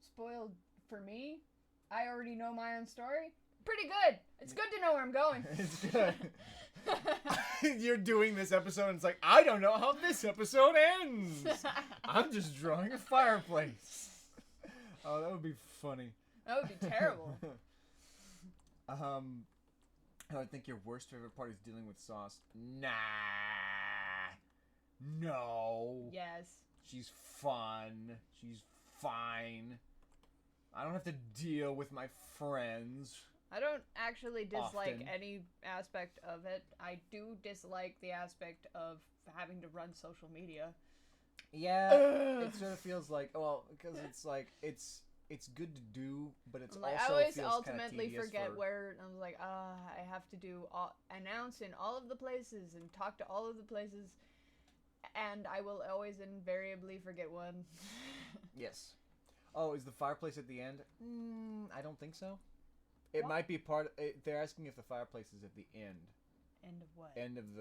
Spoiled for me? I already know my own story? Pretty good. It's good to know where I'm going. It's good. You're doing this episode and it's like, I don't know how this episode ends. I'm just drawing a fireplace. Oh, that would be funny. That would be terrible. I think your worst favorite part is dealing with Sauce. Nah. No. Yes. She's fun. She's fine. I don't have to deal with my friends. I don't actually dislike Often. any aspect of it. I do dislike the aspect of having to run social media. Yeah, it sort of feels like, because it's like, it's good to do, but it's like, also I always feels ultimately kinda forget where, I was like, I have to do announce in all of the places and talk to all of the places, and I will always invariably forget one. Yes. Oh, is the fireplace at the end? I don't think so. It might be part... they're asking if the fireplace is at the end. End of what? End of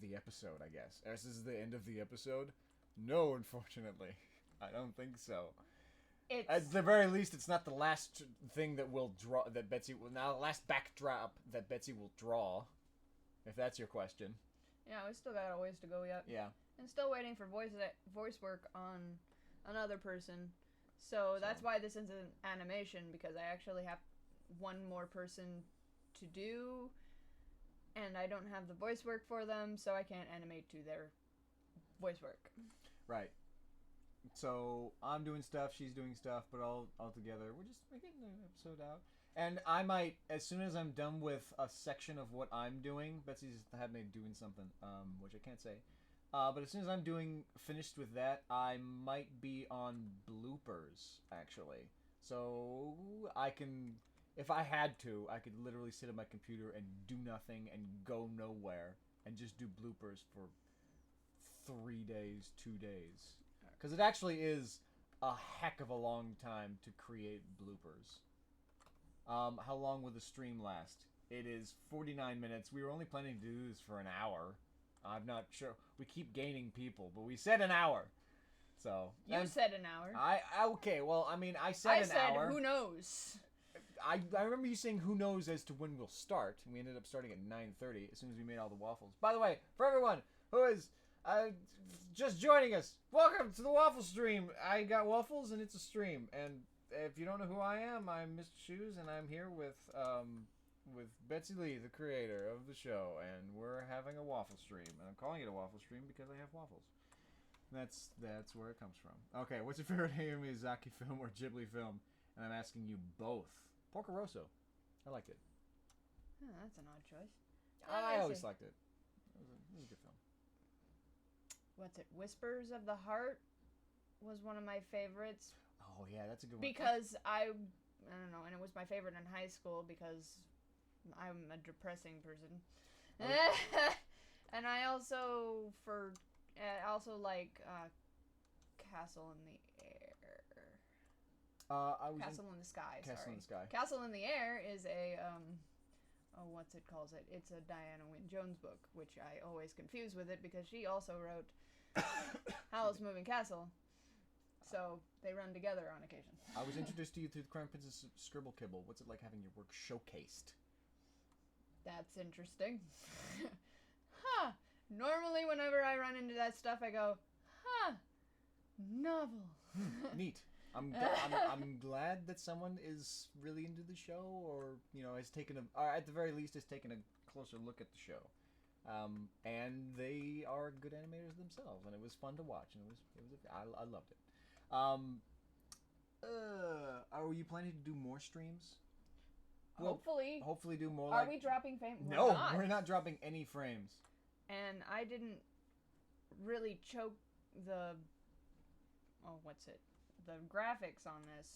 the episode, I guess. This is the end of the episode? No, unfortunately. I don't think so. At the very least, it's not the last thing that will draw... That Betsy will... Now, the last backdrop that Betsy will draw. If that's your question. Yeah, we still got a ways to go yet. Yeah. And still waiting for voice work on another person. So that's why this isn't animation, because I actually have one more person to do, and I don't have the voice work for them, so I can't animate to their voice work. Right. So I'm doing stuff, she's doing stuff, but all together, we're getting an episode out. And I might, as soon as I'm done with a section of what I'm doing, Betsy's had me doing something, which I can't say. But as soon as I'm finished with that, I might be on bloopers, actually. So I can, if I had to, I could literally sit at my computer and do nothing and go nowhere and just do bloopers for 3 days, 2 days. Because it actually is a heck of a long time to create bloopers. How long will the stream last? It is 49 minutes. We were only planning to do this for an hour. I'm not sure. We keep gaining people, but we said an hour. So you said an hour. Okay. Well, I mean, I said an hour. Who knows? I remember you saying who knows as to when we'll start. We ended up starting at 9:30 as soon as we made all the waffles. By the way, for everyone who is just joining us, welcome to the waffle stream. I got waffles and it's a stream. And if you don't know who I am, I'm Mr. Shoes, and I'm here with Betsy Lee, the creator of the show, and we're having a waffle stream. And I'm calling it a waffle stream because I have waffles. That's where it comes from. Okay, what's your favorite Hayao Miyazaki film or Ghibli film? And I'm asking you both. Porco Rosso. I liked it. Oh, that's an odd choice. I always liked it. It was a good film. What's it? Whispers of the Heart was one of my favorites. Oh yeah, that's a good one. Because I don't know, and it was my favorite in high school because I'm a depressing person. And I also like Castle in the Air. Castle in the Sky. Castle in the Sky. Castle in the Air is a what's it calls it? It's a Diana Wynne Jones book, which I always confuse with it because she also wrote Howl's Moving Castle. So they run together on occasion. I was introduced to you through the Crown Princess Scribble Kibble. What's it like having your work showcased? That's interesting. Huh. Normally, whenever I run into that stuff, I go, huh, novel. Neat. I'm glad that someone is really into the show, or has taken or at the very least has taken a closer look at the show. And they are good animators themselves, and it was fun to watch, and I loved it. Are you planning to do more streams? Hopefully do more. Are we dropping frames? No, we're not dropping any frames. And I didn't really choke the the graphics on this.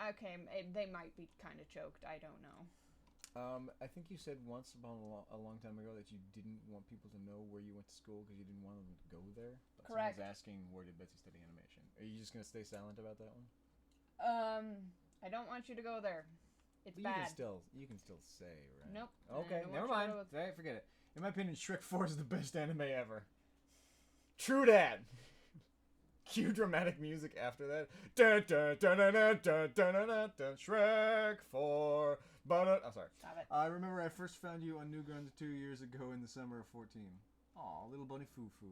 Okay, they might be kind of choked. I don't know. I think you said once upon a long time ago that you didn't want people to know where you went to school because you didn't want them to go there. But Correct. Someone's asking, where did Betsy study animation? Are you just going to stay silent about that one? I don't want you to go there. It's bad. You can still say, right? Nope. Okay, never mind. Forget it. In my opinion, Shrek 4 is the best anime ever. True dat! Cue dramatic music after that. Dun, dun, dun, dun, dun, dun, dun, dun, dun, dun, Shrek 4. I'm sorry. Stop it. I remember I first found you on Newgrounds 2 years ago in the summer of 14. Aw, little bunny foo-foo.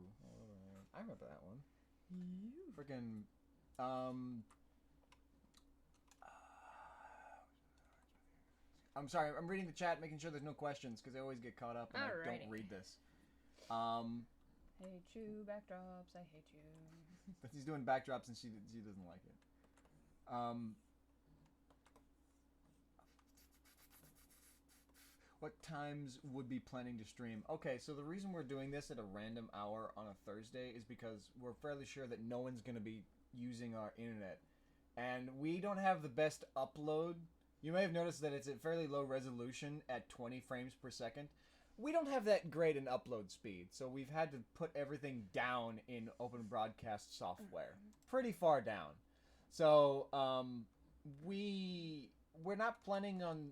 I remember that one. Freaking, I'm sorry, I'm reading the chat, making sure there's no questions, because I always get caught up and I don't read this. Hate you, backdrops, I hate you. He's doing backdrops and she doesn't like it. What times would be planning to stream? Okay, so the reason we're doing this at a random hour on a Thursday is because we're fairly sure that no one's going to be using our internet. And we don't have the best upload. You may have noticed that it's at fairly low resolution at 20 frames per second. We don't have that great an upload speed, so we've had to put everything down in open broadcast software. Pretty far down. So, we're not planning on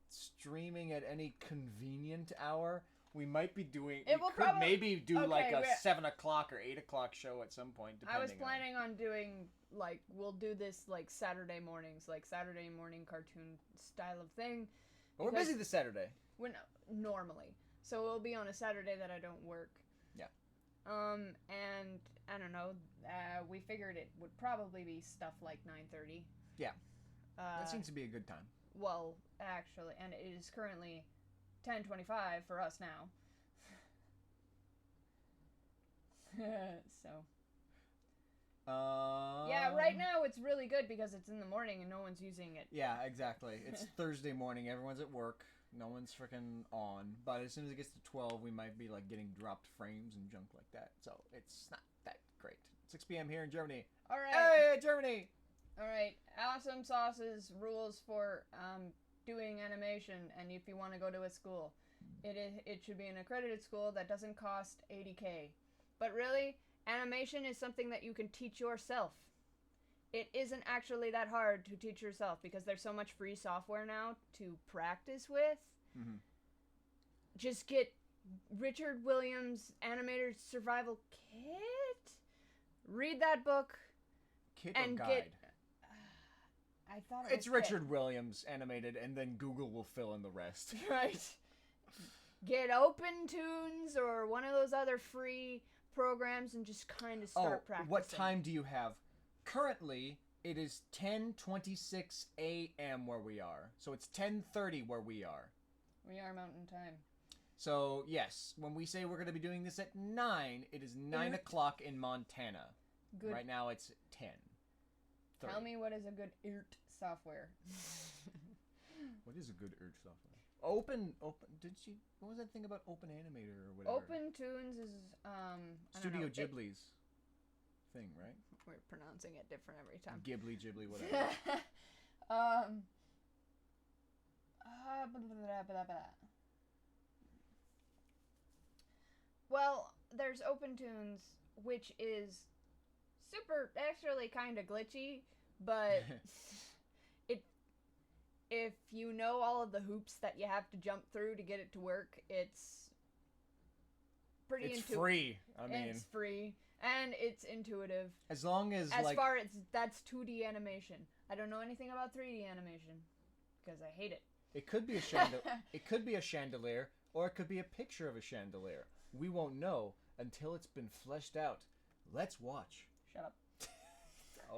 streaming at any convenient hour. We might be doing... maybe do a 7 o'clock or 8 o'clock show at some point, depending I was planning on doing, we'll do this, Saturday mornings, Saturday morning cartoon style of thing. But we're busy this Saturday. Normally. So it'll be on a Saturday that I don't work. Yeah. And, I don't know, we figured it would probably be stuff like 9:30. Yeah. That seems to be a good time. Well, actually, and it is currently 10:25 for us now. So. Yeah, right now it's really good because it's in the morning and no one's using it. Yeah, exactly. It's Thursday morning. Everyone's at work. No one's freaking on. But as soon as it gets to 12, we might be getting dropped frames and junk like that. So it's not that great. 6 p.m. here in Germany. All right. Hey, Germany! All right. Awesome Sauce's rules for doing animation, and if you want to go to a school, it should be an accredited school that doesn't cost $80K. But really, animation is something that you can teach yourself. It isn't actually that hard to teach yourself because there's so much free software now to practice with. Mm-hmm. Just get Richard Williams' Animator Survival Kit. Read that book. Kit and or guide? I thought it was It's Richard Williams animated, and then Google will fill in the rest. Right. Get OpenTunes or one of those other free programs and just kind of start practicing. What time do you have? Currently, it is 10:26 a.m. where we are. So it's 10:30 where we are. We are Mountain Time. So, yes, when we say we're going to be doing this at 9, it is 9 o'clock in Montana. Good. Right now it's 10. Tell me what is a good IRT software. What is a good IRT software? Open. Did she? What was that thing about Open Animator or whatever? Open Tunes is I Studio don't know, Ghibli's thing, right? we're pronouncing it different every time. Ghibli, whatever. Blah, blah, blah. Well, there's Open Tunes, which is super, actually kind of glitchy, but if you know all of the hoops that you have to jump through to get it to work, it's pretty It's free. I mean, it's free and it's intuitive. as long as like far as that's 2D animation. I don't know anything about 3D animation because I hate it. it could be it could be a chandelier, or it could be a picture of a chandelier. We won't know until it's been fleshed out. Let's watch. Shut up.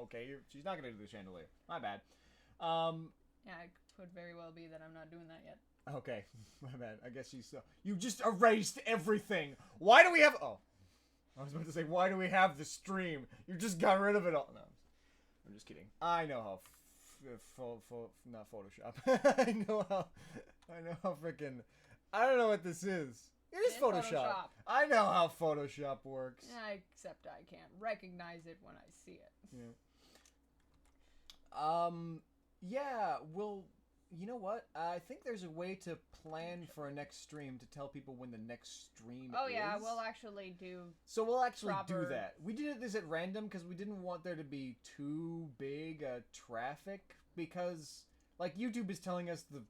Okay, she's not gonna do the chandelier. My bad. Yeah, it could very well be that I'm not doing that yet. Okay, my bad. I guess she's so. You just erased everything. Why do we have? Oh, I was about to say, why do we have the stream? You just got rid of it all. No, I'm just kidding. I know how. Not Photoshop. I know how freaking. I don't know what this is. It is It's Photoshop. Photoshop. I know how Photoshop works. Except I can't recognize it when I see it. Yeah. Yeah. Well, you know what? I think there's a way to plan for a next stream to tell people when the next stream Oh is. yeah, we'll actually do. So we'll actually do proper- that. We did this at random because we didn't want there to be too big traffic, because like YouTube is telling us the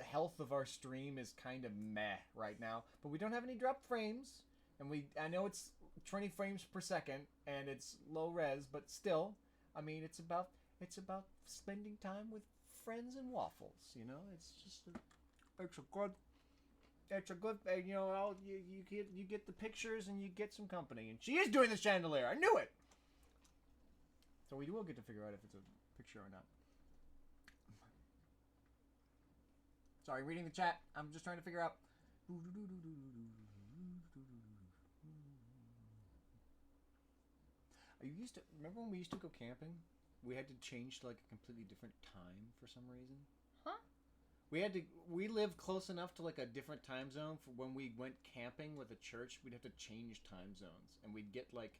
health of our stream is kind of meh right now, but we don't have any dropped frames, and I know it's 20 frames per second and it's low res, but still, I mean, it's about spending time with friends and waffles, you know. It's just it's a good you know, you get the pictures and you get some company, and she is doing the chandelier. I knew it. So we will get to figure out if it's a picture or not. Sorry, reading the chat. I'm just trying to figure out. Are you used to remember when we used to go camping? We had to change to like a completely different time for some reason. Huh? We lived close enough to like a different time zone for when we went camping with a church. We'd have to change time zones, and we'd get like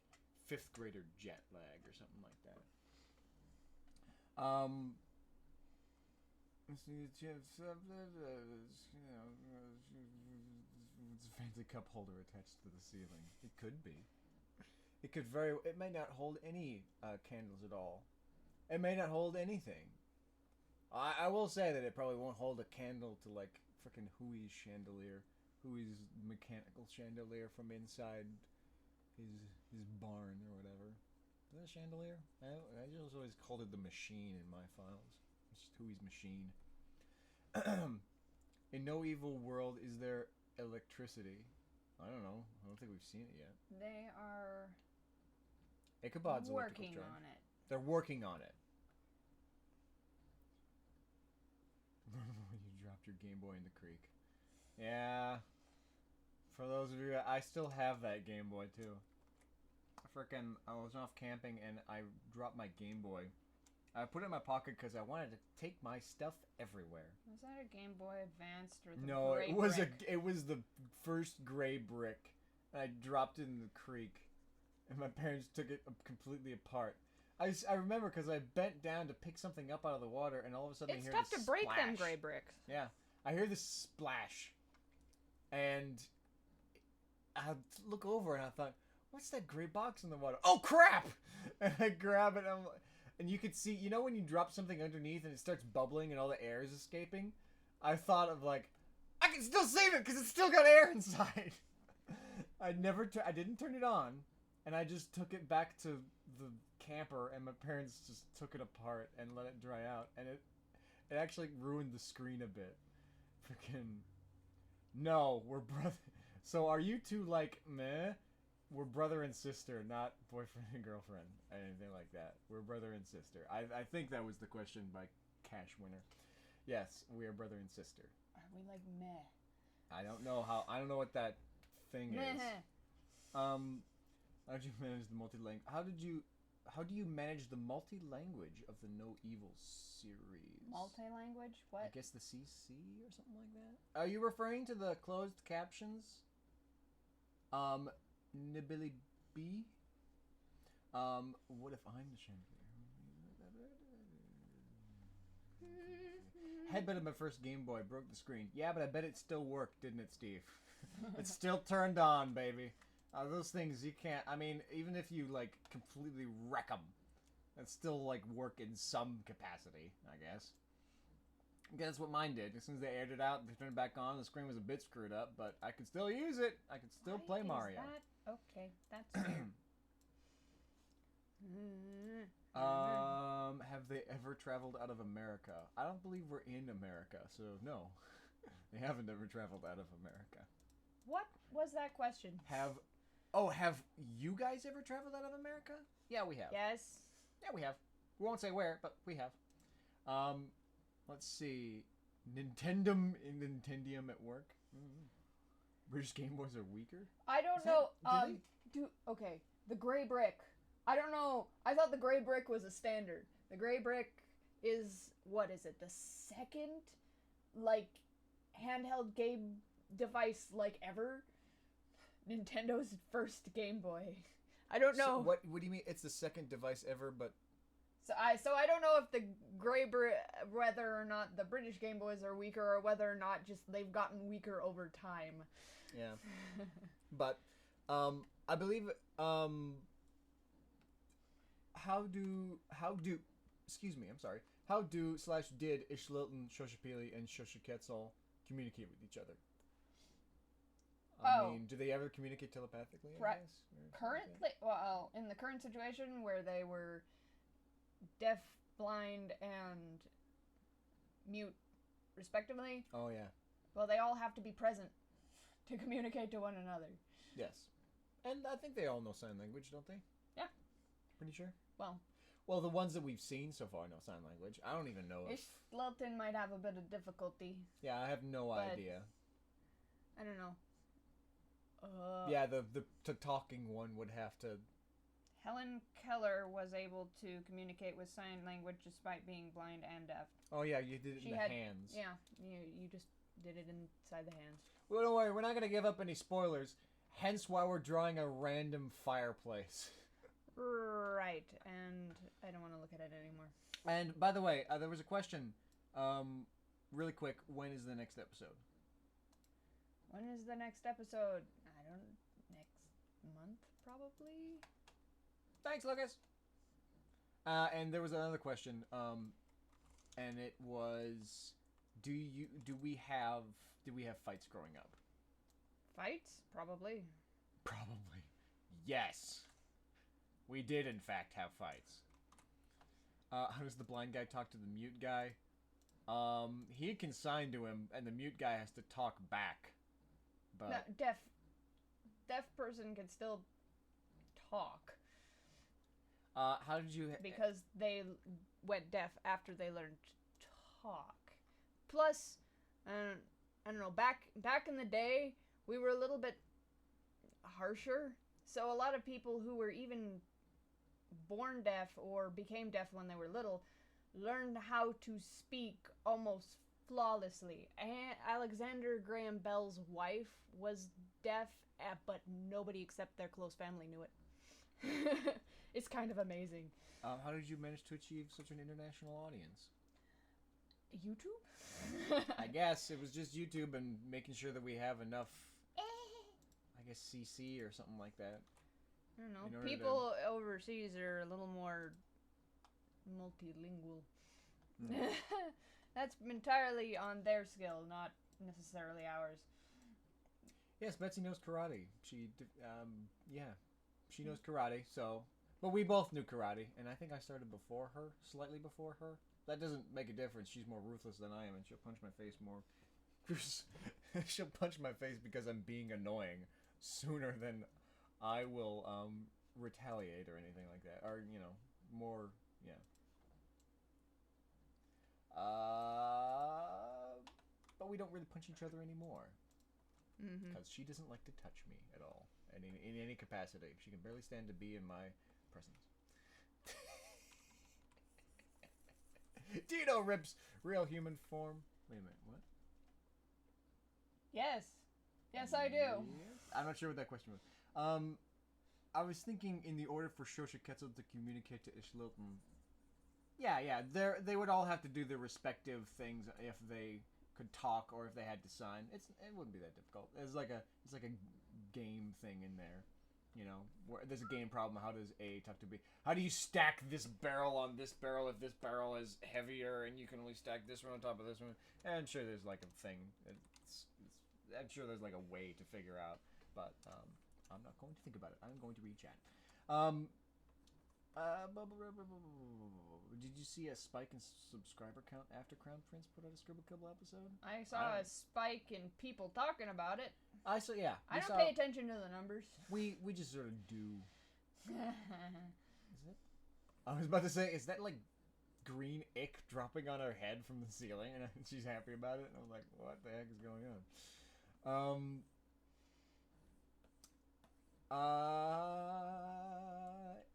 5th grader jet lag or something like that. It's a fancy cup holder attached to the ceiling. It could be. It may not hold any candles at all. It may not hold anything. I will say that it probably won't hold a candle to like frickin' Huey's chandelier, Huey's mechanical chandelier from inside his barn or whatever. Is that a chandelier? I just always called it the machine in my files. It's just Huey's machine. In no evil world is there electricity. I don't know. I don't think we've seen it yet. They are Ichabod's working on it. They're working on it. You dropped your Game Boy in the creek. Yeah. For those of you, I still have that Game Boy too. I was off camping and I dropped my Game Boy. I put it in my pocket because I wanted to take my stuff everywhere. Was that a Game Boy Advanced or the No, gray it was brick? it was the first gray brick. And I dropped it in the creek, and my parents took it completely apart. I remember because I bent down to pick something up out of the water, and all of a sudden It's I hear tough this to break splash. them gray bricks. Yeah, I hear this splash, and I look over and I thought, "What's that gray box in the water?" Oh crap! And I grab it, and you could see, you know, when you drop something underneath and it starts bubbling and all the air is escaping. I thought of like, I can still save it because it's still got air inside. I didn't turn it on, and I just took it back to the camper, and my parents just took it apart and let it dry out, and it actually ruined the screen a bit. Freaking no, we're brother. So are you two like meh? We're brother and sister, not boyfriend and girlfriend, anything like that. We're brother and sister. I think that was the question by Cash Winner. Yes, we are brother and sister. Are we like meh? I don't know what that thing is. How did you manage the multi-language? How did you how do you manage the multi-language of the No Evil series? Multi-language? What? I guess the CC or something like that. Are you referring to the closed captions? Nibbly B? What if I'm the champion? Headbutt of my first Game Boy broke the screen. Yeah, but I bet it still worked, didn't it, Steve? It's still turned on, baby. Those things you can't. I mean, even if you like completely wreck them, that still like work in some capacity, I guess. That's what mine did. As soon as they aired it out, they turned it back on. The screen was a bit screwed up, but I could still use it. I could still play Mario. Okay, that's fair. Have they ever traveled out of America? I don't believe we're in America, so no. They haven't ever traveled out of America. What was that question? Have you guys ever traveled out of America? Yeah, we have. Yes. Yeah, we have. We won't say where, but we have. Let's see. Nintendium at work. British Game Boys are weaker? I don't know. Okay, the gray brick. I don't know. I thought the gray brick was a standard. The gray brick is, what is it? The second, like, handheld game device, like, ever? Nintendo's first Game Boy. I don't know. So what do you mean? It's the second device ever, but So I don't know if the gray brick, whether or not the British Game Boys are weaker, or whether or not just they've gotten weaker over time. yeah. But I believe how do did Ishlilton, Shoshapili, and Shoshiketzel communicate with each other? I mean, do they ever communicate telepathically? I guess? Currently, well, in the current situation where they were deaf, blind, and mute, respectively. Oh yeah. Well, they all have to be present to communicate to one another. Yes, and I think they all know sign language, don't they? Yeah. Pretty sure. Well, the ones that we've seen so far know sign language. I don't even know if Ishlilton might have a bit of difficulty. Yeah, I have no idea. I don't know. Yeah, the talking one would have to. Helen Keller was able to communicate with sign language despite being blind and deaf. Oh yeah, you did it in the hands. Yeah, you just did it inside the hands. Well, don't worry, we're not gonna give up any spoilers. Hence why we're drawing a random fireplace. Right, and I don't want to look at it anymore. And by the way, there was a question. Really quick, when is the next episode? When is the next episode? Next month, probably? Thanks, Lucas. And there was another question, and it was, did we have fights growing up? Fights? Probably. Probably. Yes. We did, in fact, have fights. How does the blind guy talk to the mute guy? He can sign to him, and the mute guy has to talk back. But no, deaf person can still talk. How did you? Because they went deaf after they learned to talk. Plus, I don't know. Back in the day, we were a little bit harsher. So a lot of people who were even born deaf or became deaf when they were little learned how to speak almost flawlessly. And Alexander Graham Bell's wife was deaf, but nobody except their close family knew it. It's kind of amazing. How did you manage to achieve such an international audience? YouTube? I guess it was just YouTube and making sure that we have enough, I guess, CC or something like that. I don't know. People overseas are a little more multilingual. Mm. That's entirely on their skill, not necessarily ours. Yes, Betsy knows karate. She knows karate, so... But we both knew karate, and I think I started before her, slightly before her. That doesn't make a difference. She's more ruthless than I am, and she'll punch my face more. She'll punch my face because I'm being annoying sooner than I will retaliate or anything like that. Or, more, yeah. But we don't really punch each other anymore. Because she doesn't like to touch me at all. In any capacity. She can barely stand to be in my presence. Do you know Rip's real human form? Wait a minute, what? Yes. Yes, I do. Yes. I'm not sure what that question was. I was thinking in the order for Shoshiketsu to communicate to Ishloten. Yeah, they would all have to do their respective things if they could talk or if they had to sign. It wouldn't be that difficult. It's like a game thing in there. You know, where there's a game problem. How does A talk to B? How do you stack this barrel on this barrel if this barrel is heavier and you can only stack this one on top of this one? And I'm sure there's like a thing. I'm sure there's like a way to figure out, but I'm not going to think about it. I'm going to read chat. Did you see a spike in subscriber count after Crown Prince put out a Scribble Kibble episode? I saw a spike in people talking about it. I saw, yeah. I don't pay attention to the numbers. We just sort of do. Is it? I was about to say, is that like green ick dropping on her head from the ceiling? And she's happy about it. And I'm like, what the heck is going on?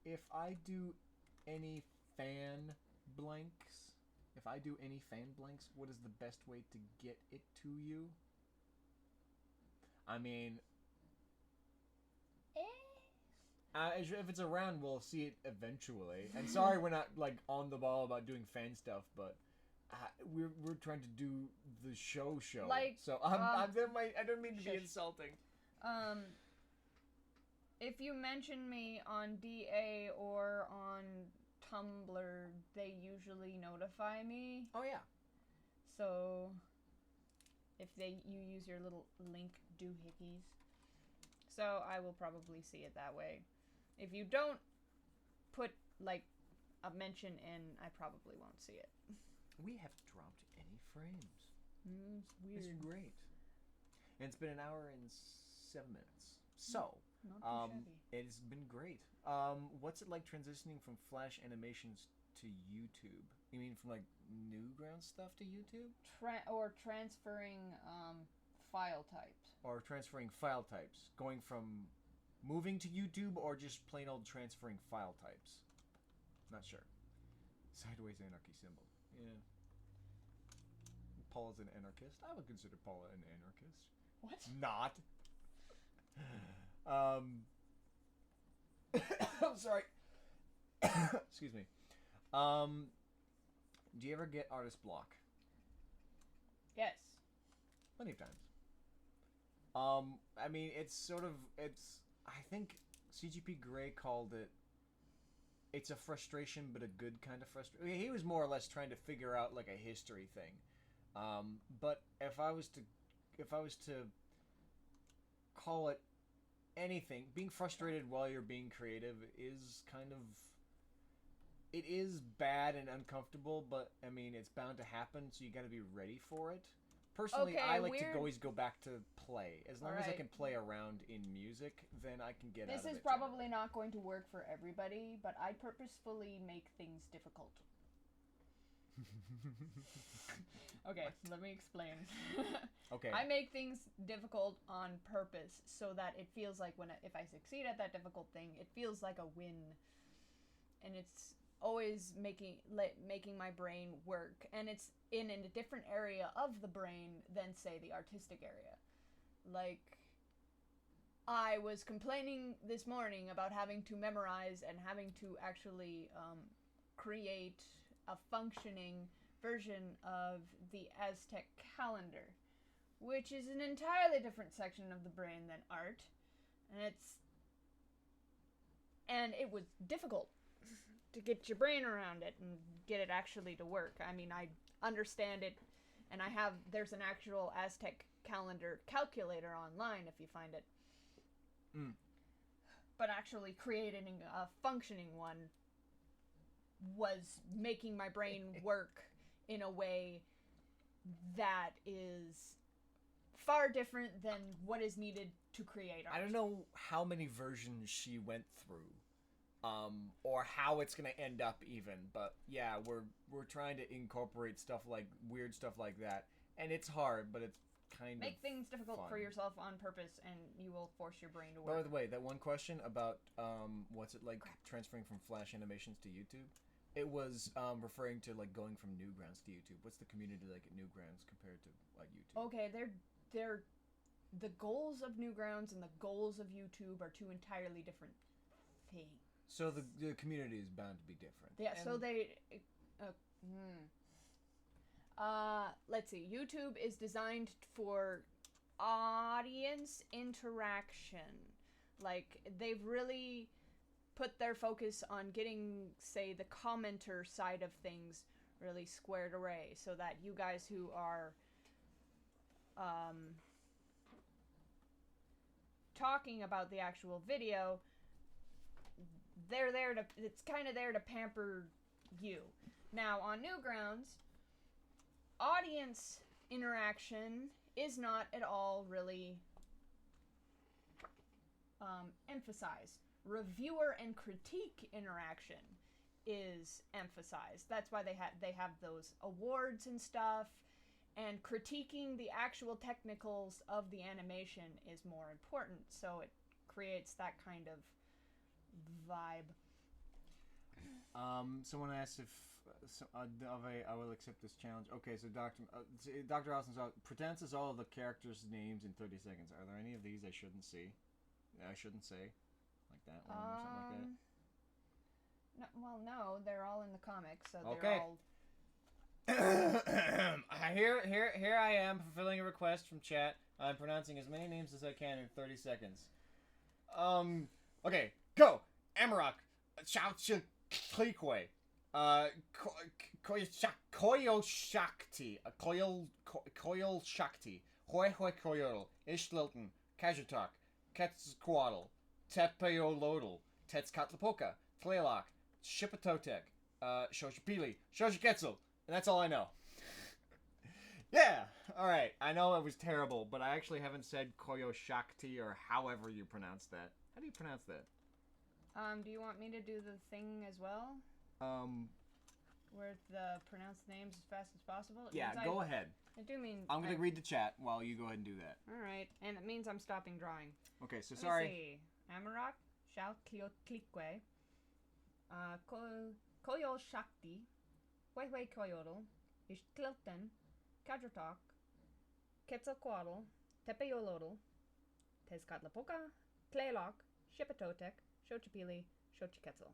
If I do any fan blanks, what is the best way to get it to you? I mean, if it's around, we'll see it eventually. And sorry, we're not like on the ball about doing fan stuff, but we're trying to do the show. Like, so I don't mean to be insulting. If you mention me on DA or on Tumblr, they usually notify me. Oh yeah. So if you use your little link doohickeys, so I will probably see it that way. If you don't put like a mention in, I probably won't see it. We haven't dropped any frames. It's weird. It's great. And it's been an hour and 7 minutes. So, Not too shabby. It's been great. What's it like transitioning from Flash animations to YouTube? You mean from like Newgrounds stuff to YouTube? Or transferring file types. Or transferring file types. Going from moving to YouTube or just plain old transferring file types? Not sure. Sideways anarchy symbol. Yeah. Paula's an anarchist. I would consider Paula an anarchist. What? Not. I'm sorry. Excuse me. Do you ever get artist block? Yes. Plenty of times. I mean, it's I think CGP Grey called it, it's a frustration, but a good kind of frustration. I mean, he was more or less trying to figure out like a history thing. But if I was to call it anything, being frustrated while you're being creative is kind of, it is bad and uncomfortable, but I mean, it's bound to happen, so you got to be ready for it. Personally, Okay, I like to always go back to play. As long as I can play around in music, then I can get out of it. This is probably not going to work for everybody, but I purposefully make things difficult. Okay, let me explain. Okay. I make things difficult on purpose so that it feels like if I succeed at that difficult thing, it feels like a win. And it's always making my brain work, and it's in a different area of the brain than, say, the artistic area. Like, I was complaining this morning about having to memorize and having to actually create a functioning version of the Aztec calendar, which is an entirely different section of the brain than art, and it was difficult to get your brain around it and get it actually to work. I mean, I understand it, and there's an actual Aztec calendar calculator online if you find it. But actually creating a functioning one was making my brain work in a way that is far different than what is needed to create art. I don't know how many versions she went through, or how it's gonna end up even, but yeah, we're trying to incorporate weird stuff like that, and it's hard, but it's kind of make things difficult fun for yourself on purpose, and you will force your brain to work. By the way, that one question about what's it like transferring from Flash animations to YouTube? It was referring to like going from Newgrounds to YouTube. What's the community like at Newgrounds compared to like YouTube? Okay, they're the goals of Newgrounds and the goals of YouTube are two entirely different things. So the community is bound to be different. Yeah, so they let's see. YouTube is designed for audience interaction. Like, they've really put their focus on getting, say, the commenter side of things really squared away, so that you guys who are talking about the actual video, they're there to, it's kind of there to pamper you. Now, on Newgrounds, audience interaction is not at all really emphasized. Reviewer and critique interaction is emphasized. That's why they have those awards and stuff, and critiquing the actual technicals of the animation is more important, so it creates that kind of vibe. Someone asked if I will accept this challenge. Okay, so Dr. Austin pronounces all of the characters' names in 30 seconds. Are there any of these I shouldn't see? I shouldn't say, like that one or something like that. No, well, no, they're all in the comics, so okay. They're all. Here I am fulfilling a request from chat. I'm pronouncing as many names as I can in 30 seconds. Okay, go! Amarok, Chao Klikwe, Koyo Shakti, Koyol Shakti, Hoi Koyol, Ishlilton, Kajutok, Quetzalcoatl, Tepeolodal, Tetzcatlipoca, Tlaylock, Shipatotek, Shoshapili, Shoshiketzel, and that's all I know. Yeah! Alright, I know it was terrible, but I actually haven't said Koyo Shakti or however you pronounce that. How do you pronounce that? Do you want me to do the thing as well? Where the pronounce names as fast as possible? Yeah, go ahead. I do mean... I'm going to read the chat while you go ahead and do that. Alright, and it means I'm stopping drawing. Okay, so Let sorry. me see. Amarok, Shao Klikwe, Koyo Shakti, Hoi Koyodal, Ishtlilton, Kadratok, Quetzalcoatl, Tepeolodal, Tezcatlipoca, Tlaylock, Shipatotek, Xochipilli, Xochiketzel.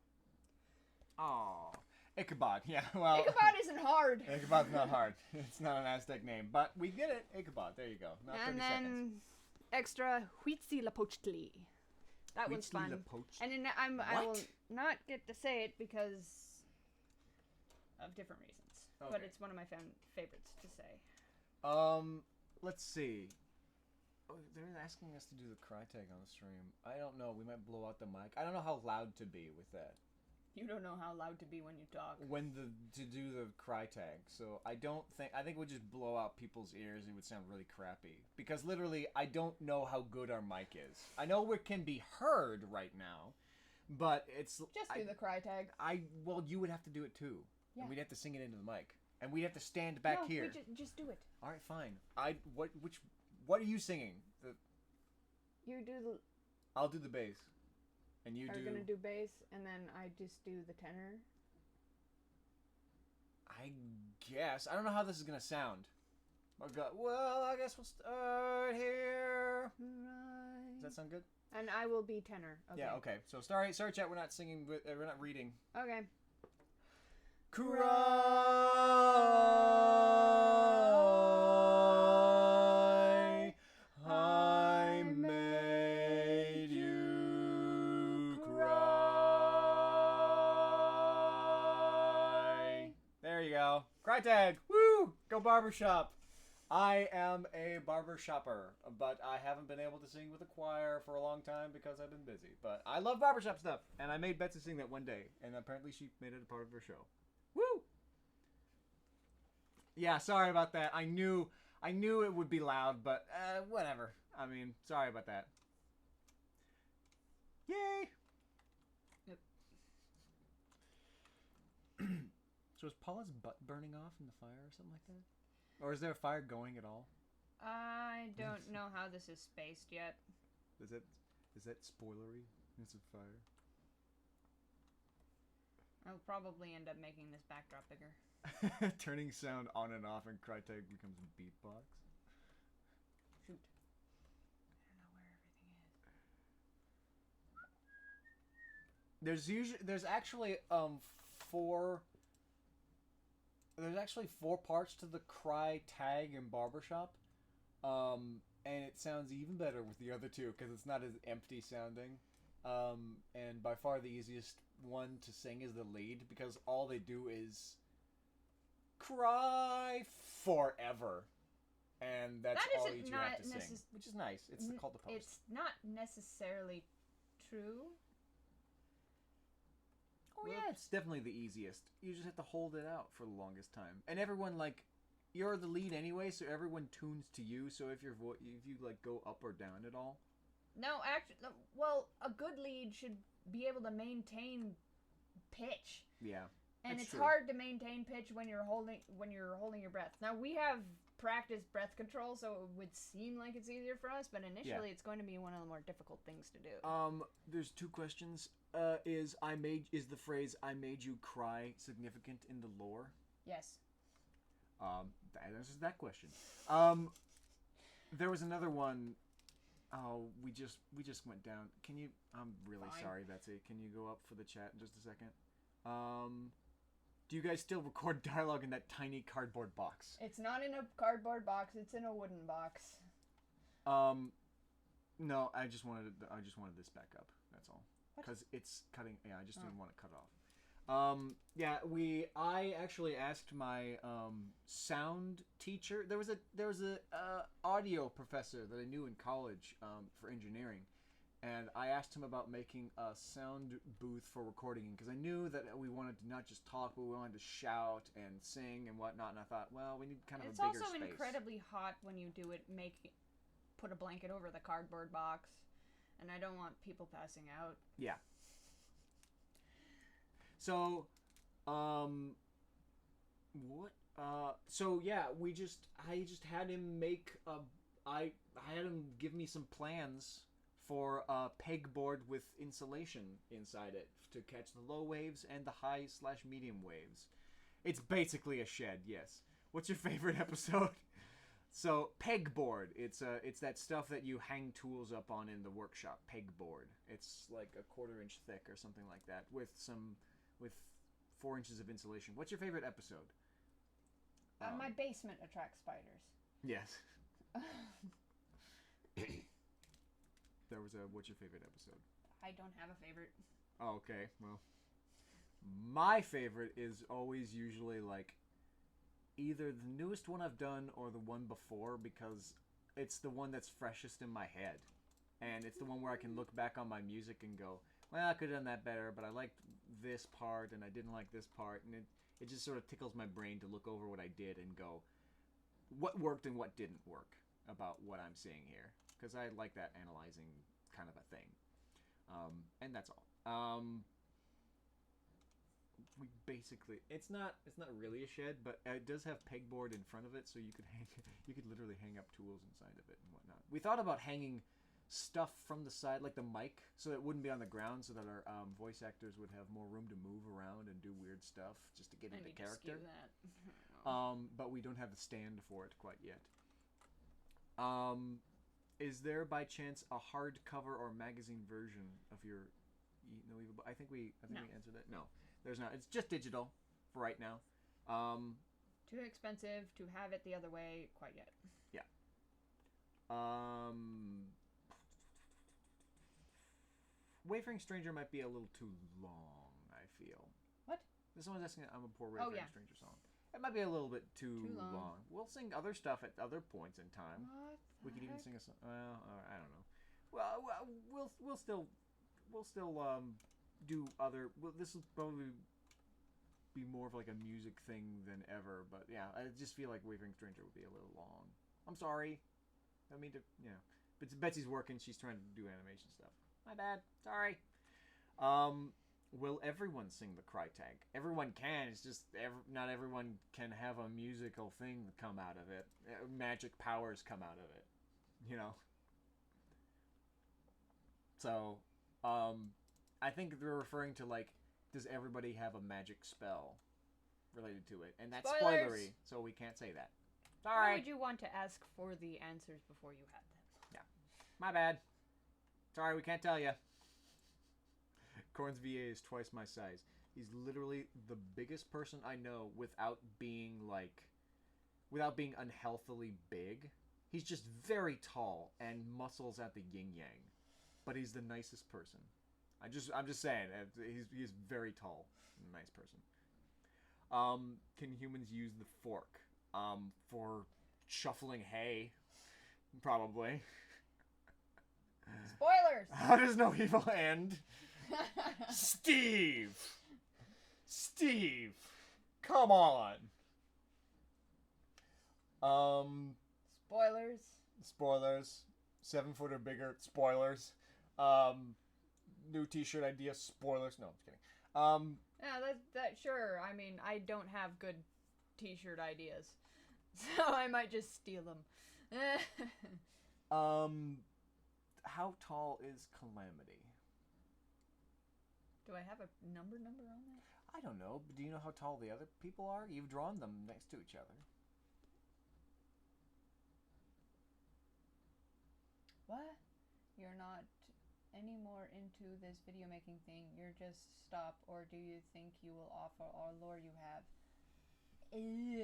Oh, Ichabod. Yeah, well. Ichabod isn't hard. Ichabod's not hard. It's not an Aztec name, but we get it. Ichabod. There you go. Not 30 and then seconds. Extra Huitzilopochtli. That one's fun. And then I will not get to say it because of different reasons. Okay. But it's one of my favorites to say. Let's see. Oh, they're asking us to do the cry tag on the stream. I don't know. We might blow out the mic. I don't know how loud to be with that. You don't know how loud to be when you talk. To do the cry tag. So I think we'll just blow out people's ears. It would sound really crappy. Because literally, I don't know how good our mic is. I know it can be heard right now, but it's... Just do the cry tag. Well, you would have to do it too. Yeah. And we'd have to sing it into the mic. And we'd have to stand back here. Just do it. All right, fine. What are you singing? You do the... I'll do the bass. And you do... Are gonna do bass, and then I just do the tenor? I guess. I don't know how this is gonna sound. Well, I guess we'll start here. Right. Does that sound good? And I will be tenor. Okay. Yeah, okay. So, sorry chat, we're not singing, we're not reading. Okay. Cry, I made you cry. There you go. Cry tag. Woo! Go barbershop. I am a barbershopper, but I haven't been able to sing with a choir for a long time because I've been busy. But I love barbershop stuff, and I made Betsy sing that one day, and apparently she made it a part of her show. Woo! Yeah, sorry about that. I knew it would be loud, but whatever. I mean, sorry about that. Yay! Yep. So is Paula's butt burning off in the fire or something like that? Or is there a fire going at all? I don't know how this is spaced yet. Is that spoilery? It's a fire. I'll probably end up making this backdrop bigger. Turning sound on and off and Crytek becomes beatbox. Shoot. I don't know where everything is. There's actually four parts to the cry tag and barbershop. And it sounds even better with the other two because it's not as empty sounding. And by far the easiest one to sing is the lead because all they do is cry forever. And that's all each you have to sing. Which is nice. It's called the post. It's not necessarily true. Oh yeah, it's definitely the easiest. You just have to hold it out for the longest time. And everyone, like, you're the lead anyway, so everyone tunes to you. So if you like go up or down at all. No, actually, well, a good lead should be able to maintain pitch. Yeah. And it's true. hard to maintain pitch when you're holding your breath. Now we have practiced breath control, so it would seem like it's easier for us, but initially it's going to be one of the more difficult things to do. There's two questions. Is the phrase "I made you cry" significant in the lore? Yes. That answers that question. There was another one. Oh, we just went down. Can you? I'm really sorry, Betsy. Can you go up for the chat in just a second? Do you guys still record dialogue in that tiny cardboard box? It's not in a cardboard box. It's in a wooden box. No, I just wanted this back up. That's all. Because it's cutting. Yeah, I just didn't want to cut off. I actually asked my sound teacher. There was a audio professor that I knew in college for engineering, and I asked him about making a sound booth for recording because I knew that we wanted to not just talk, but we wanted to shout and sing and whatnot. And I thought, well, we need kind of a bigger space. It's also incredibly hot when you do it. Put a blanket over the cardboard box, and I don't want people passing out. Yeah. So, what? So yeah, I just had him I had him give me some plans for a pegboard with insulation inside it to catch the low waves and the high/medium waves. It's basically a shed, yes. What's your favorite episode? So, pegboard. It's that stuff that you hang tools up on in the workshop. Pegboard. It's like a 1/4 inch thick or something like that with 4 inches of insulation. What's your favorite episode? My basement attracts spiders. Yes. There was what's your favorite episode? I don't have a favorite. Oh, okay. Well, my favorite is always usually like either the newest one I've done or the one before because it's the one that's freshest in my head. And it's the one where I can look back on my music and go, well, I could have done that better, but I liked this part and I didn't like this part. And it just sort of tickles my brain to look over what I did and go, what worked and what didn't work about what I'm seeing here. Because I like that analyzing kind of a thing. And that's all. We basically, it's not really a shed, but it does have pegboard in front of it, so you could literally hang up tools inside of it and whatnot. We thought about hanging stuff from the side, like the mic, so it wouldn't be on the ground, so that our voice actors would have more room to move around and do weird stuff just to get into character. But we don't have the stand for it quite yet. Is there by chance a hardcover or magazine version of your No Evil? I think we answered that. No, there's not. It's just digital for right now. Too expensive to have it the other way quite yet. Yeah. Wayfaring Stranger might be a little too long, I feel. What? Someone's asking I'm a poor Wayfaring Stranger song. It might be a little bit too long. We'll sing other stuff at other points in time. What? We could even sing a song. Well, I don't know. Well, we'll still do other. Well, this will probably be more of like a music thing than ever. But yeah, I just feel like Wavering Stranger would be a little long. I'm sorry. I mean to, but Betsy's working. She's trying to do animation stuff. My bad. Sorry. Will everyone sing the cry tag? Everyone can. It's just not everyone can have a musical thing come out of it. Magic powers come out of it. So, I think they're referring to like does everybody have a magic spell related to it? And that's Spoilers! spoilery, so we can't say that. Why Sorry. would you want to ask for the answers before you had them? My bad. Sorry, we can't tell you. Corn's VA is twice my size. He's literally the biggest person I know without being unhealthily big. He's just very tall and muscles at the yin yang. But he's the nicest person. I'm just saying, he's very tall and a nice person. Can humans use the fork? For shuffling hay? Probably. Spoilers! How does No Evil end? Steve! Come on! Spoilers. 7 foot or bigger. Spoilers. New t-shirt idea. Spoilers. No, I'm just kidding. Yeah, that sure. I mean, I don't have good t-shirt ideas. So I might just steal them. How tall is Calamity? Do I have a number on that? I don't know, but do you know how tall the other people are? You've drawn them next to each other. What? You're not any more into this video making thing. You're just stop, or do you think you will offer our lore you have? Okay.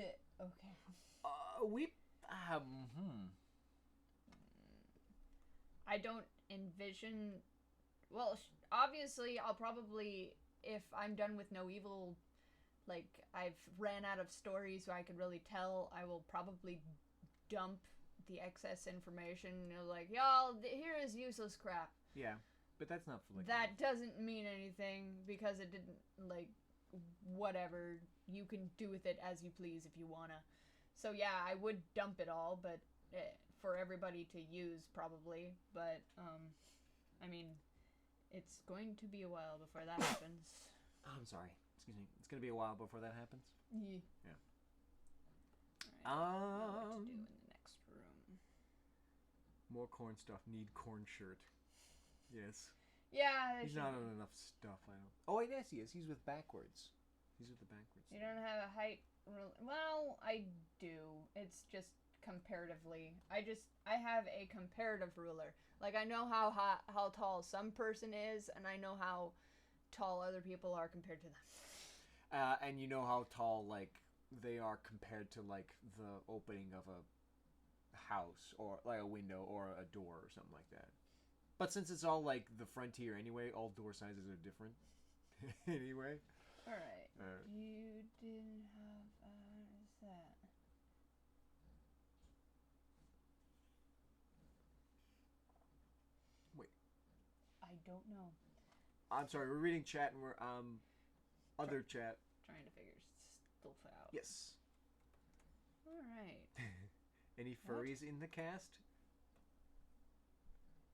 I don't envision... Well, obviously, I'll probably, if I'm done with No Evil, like, I've ran out of stories so I could really tell, I will probably dump the excess information. You know, like, y'all, here is useless crap. Yeah, but that's not for, like... That doesn't mean anything, because it didn't, like, whatever. You can do with it as you please if you wanna. So, yeah, I would dump it all, but... for everybody to use, probably, but, I mean, it's going to be a while before that happens. I'm sorry. Excuse me. It's going to be a while before that happens? Yeah. Yeah. Alright, what to do in the next room. More corn stuff. Need corn shirt. Yes. Yeah, he's not on enough stuff, I don't... Oh, wait, yes, he is. He's with backwards. He's with the backwards. You don't have a height... Well, I do. It's just... comparatively. I have a comparative ruler. Like, I know how tall some person is, and I know how tall other people are compared to them. And you know how tall, like, they are compared to, like, the opening of a house, or, like, a window, or a door, or something like that. But since it's all, like, the frontier anyway, all door sizes are different. Anyway. Alright. You didn't have... what is that? I don't know. I'm sorry, we're reading chat and we're, other chat. Trying to figure stuff out. Yes. Alright. Any furries in the cast?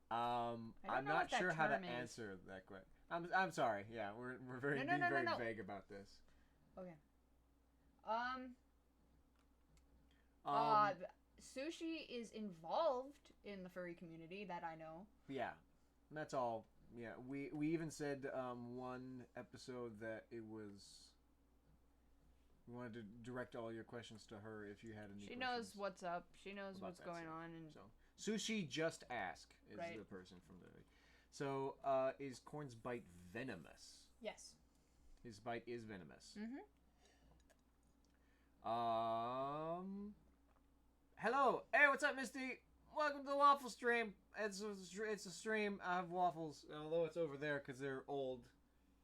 I'm not sure how to answer that question. I'm sorry. Yeah, we're very vague about this. Okay. Sushi is involved in the furry community that I know. Yeah. That's all. Yeah, we even said one episode that it was... We wanted to direct all your questions to her if you had any questions. She knows what's up. She knows what's going on. And so, Sushi Just Ask is right. the person from the... So, is Corn's bite venomous? Yes. His bite is venomous. Mm-hmm. Hello! Hey, what's up, Misty? Welcome to the Waffle stream. It's a stream of waffles, although it's over there because they're old,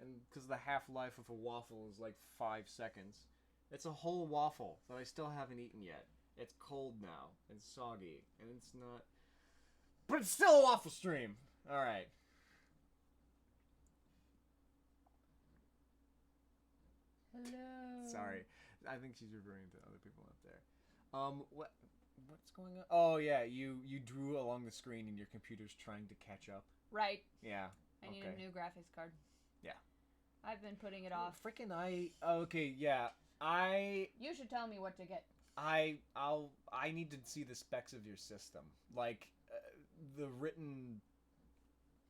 and because the half-life of a waffle is like 5 seconds. It's a whole waffle that I still haven't eaten yet. It's cold now and soggy, and it's not. But it's still a waffle stream. All right. Hello. Sorry, I think she's referring to other people up there. What's going on? Oh yeah, you drew along the screen and your computer's trying to catch up. Right. Yeah. I need a new graphics card. Yeah. I've been putting it off. Okay, yeah. You should tell me what to get. I need to see the specs of your system. Like the written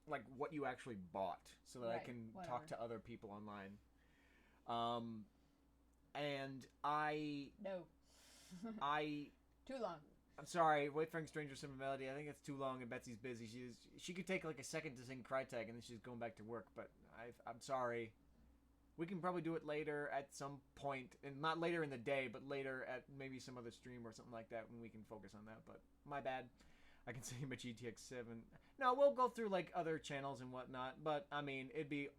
like what you actually bought, so that I Right, can whatever. talk to other people online. And I Too long. I'm sorry, Wayfaring Stranger Simple Melody. I think it's too long, and Betsy's busy. She could take like a second to sing Crytek, and then she's going back to work. But I'm sorry. We can probably do it later at some point, and not later in the day, but later at maybe some other stream or something like that when we can focus on that. But my bad. I can sing about GTX 7. No, we'll go through like other channels and whatnot. But I mean, it'd be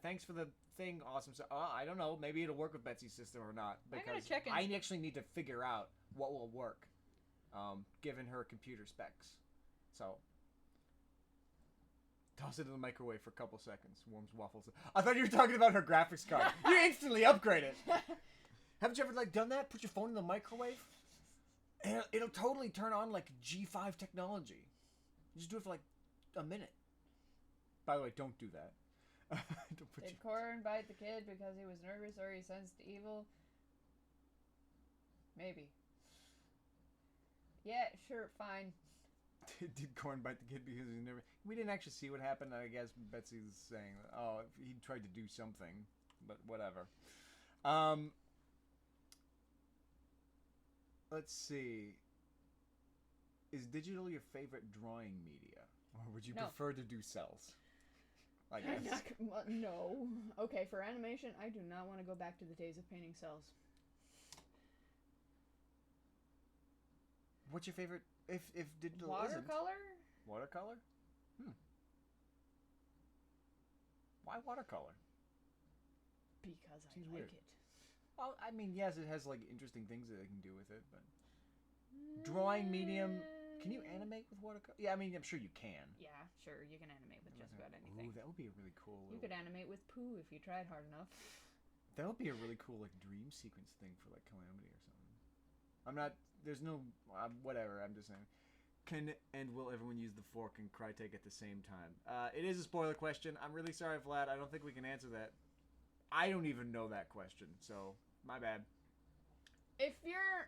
thanks for the thing. Awesome. So I don't know. Maybe it'll work with Betsy's system or not, I gotta because check and- I actually need to figure out what will work. Given her computer specs. So, toss it in the microwave for a couple seconds. Warms waffles. I thought you were talking about her graphics card. You instantly upgrade it. Haven't you ever like done that? Put your phone in the microwave? And it'll totally turn on like G5 technology. You just do it for like a minute. By the way, don't do that. Don't put Did Corin bite the kid because he was nervous or he sensed evil? Maybe. Yeah, sure, fine. Did Corn bite the kid because he never... We didn't actually see what happened. I guess Betsy's saying, oh, he tried to do something. But whatever. Let's see. Is digital your favorite drawing media? Or would you No. prefer to do cells? I I'm guess. not, well, no. Okay, for animation, I do not want to go back to the days of painting cells. What's your favorite... If digital isn't... Watercolor? Watercolor? Why watercolor? Because I Seems like weird. it. Well, I mean, yes, it has like interesting things that it can do with it, but drawing medium. Can you animate with watercolor? Yeah, I mean, I'm sure you can. Yeah, sure, you can animate with just about anything. Ooh, that would be a really cool. You could animate with poo if you tried hard enough. That would be a really cool like dream sequence thing for like Calamity or something. I'm not. There's no. Whatever. I'm just saying. Can and will everyone use the fork and Crytek at the same time? It is a spoiler question. I'm really sorry, Vlad. I don't think we can answer that. I don't even know that question, so my bad. If your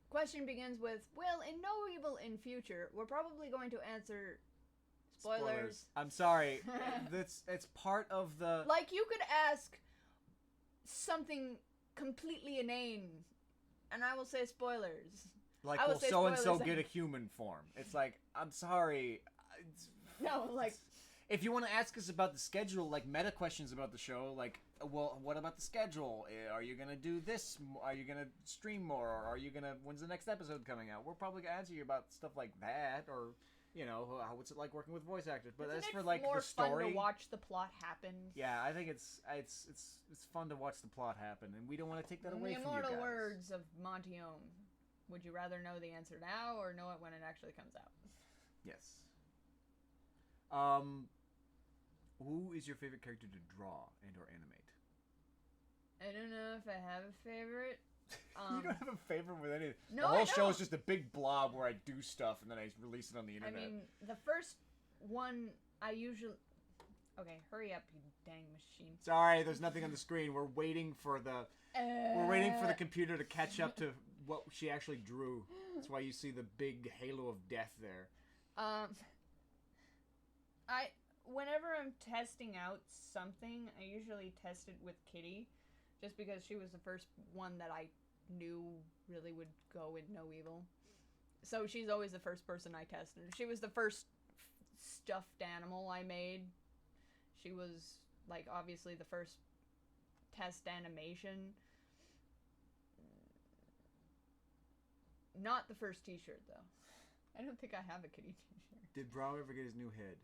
question begins with, "Well, in No Evil in future," we're probably going to answer spoilers. I'm sorry. It's part of the. Like, you could ask something completely inane, and I will say spoilers. Like, I would will say so and so spoilers. get a human form? It's like, I'm sorry. No, like, If you want to ask us about the schedule, like meta questions about the show, like, well, what about the schedule? Are you gonna do this? Are you gonna stream more? Or are you gonna? When's the next episode coming out? We're probably gonna answer you about stuff like that, or you know, what's it like working with voice actors? But isn't as it for like more the story, fun to watch the plot happen? yeah, I think it's fun to watch the plot happen, and we don't want to take that In away the from you guys. immortal words of Monty Ohm, would you rather know the answer now or know it when it actually comes out? Yes. Who is your favorite character to draw and or animate? I don't know if I have a favorite. You don't have a favorite with any. No, the whole I show don't. is just a big blob where I do stuff and then I release it on the I internet. mean, the first one I usually. Okay, hurry up, you dang machine. Sorry, there's nothing on the screen. We're waiting for the computer to catch up to what she actually drew. That's why you see the big halo of death there. Whenever I'm testing out something, I usually test it with Kitty, just because she was the first one that I knew really would go with No Evil. So she's always the first person I tested. She was the first stuffed animal I made. She was, like, obviously the first test animation. Not the first t-shirt, though. I don't think I have a Kitty t-shirt. Did Brow ever get his new head?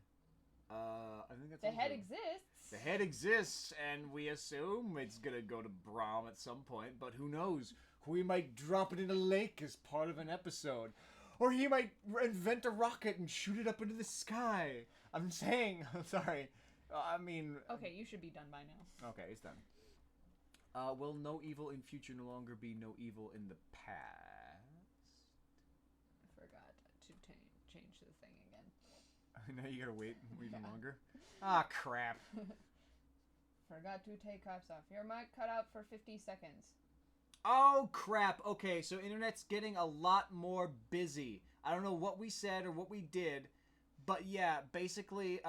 I think that's The head also- exists. The head exists, and we assume it's gonna go to Braum at some point, but who knows? We might drop it in a lake as part of an episode. Or he might invent a rocket and shoot it up into the sky. I'm saying, I'm sorry. I mean... Okay, you should be done by now. Okay, it's done. Will No Evil in future no longer be No Evil in the past? I forgot to change the thing again. Now you gotta wait even longer? Ah, crap. Forgot to take caps off. Your mic cut out for 50 seconds. Oh, crap. Okay, so internet's getting a lot more busy. I don't know what we said or what we did, but yeah, basically,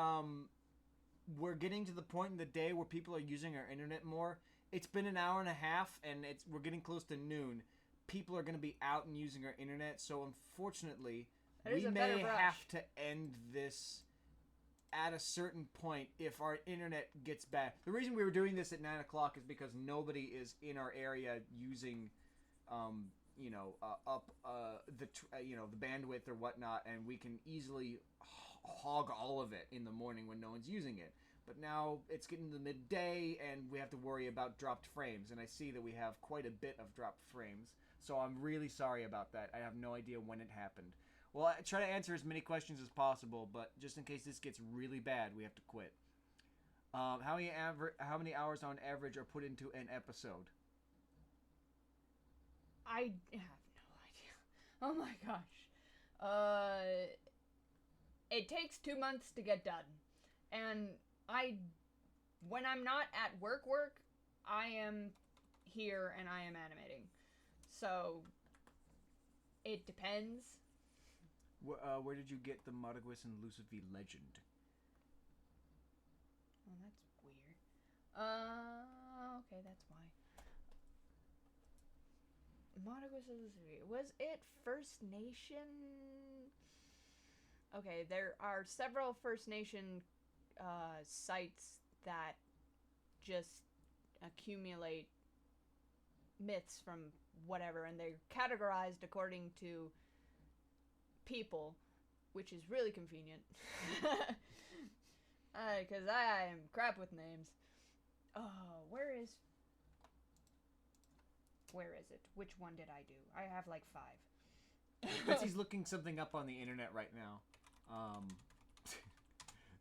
we're getting to the point in the day where people are using our internet more. It's been an hour and a half, and we're getting close to noon. People are going to be out and using our internet, so unfortunately, we may have to end this at a certain point if our internet gets bad. The reason we were doing this at 9 o'clock is because nobody is in our area using, the bandwidth or whatnot, and we can easily hog all of it in the morning when no one's using it. But now it's getting to the midday, and we have to worry about dropped frames, and I see that we have quite a bit of dropped frames, so I'm really sorry about that. I have no idea when it happened. Well, I try to answer as many questions as possible, but just in case this gets really bad, we have to quit. How many hours on average are put into an episode? I have no idea. Oh my gosh. It takes 2 months to get done. And when I'm not at work, I am here and I am animating. So, it depends. Where did you get the Marguis and Lucifer legend? Oh, that's weird. Okay, that's why. Marguis and Lucifer. Was it First Nation? Okay, there are several First Nation sites that just accumulate myths from whatever, and they're categorized according to people, which is really convenient. Because I am crap with names. Oh, where is it? Which one did I do? I have like 5. Betsy's looking something up on the internet right now.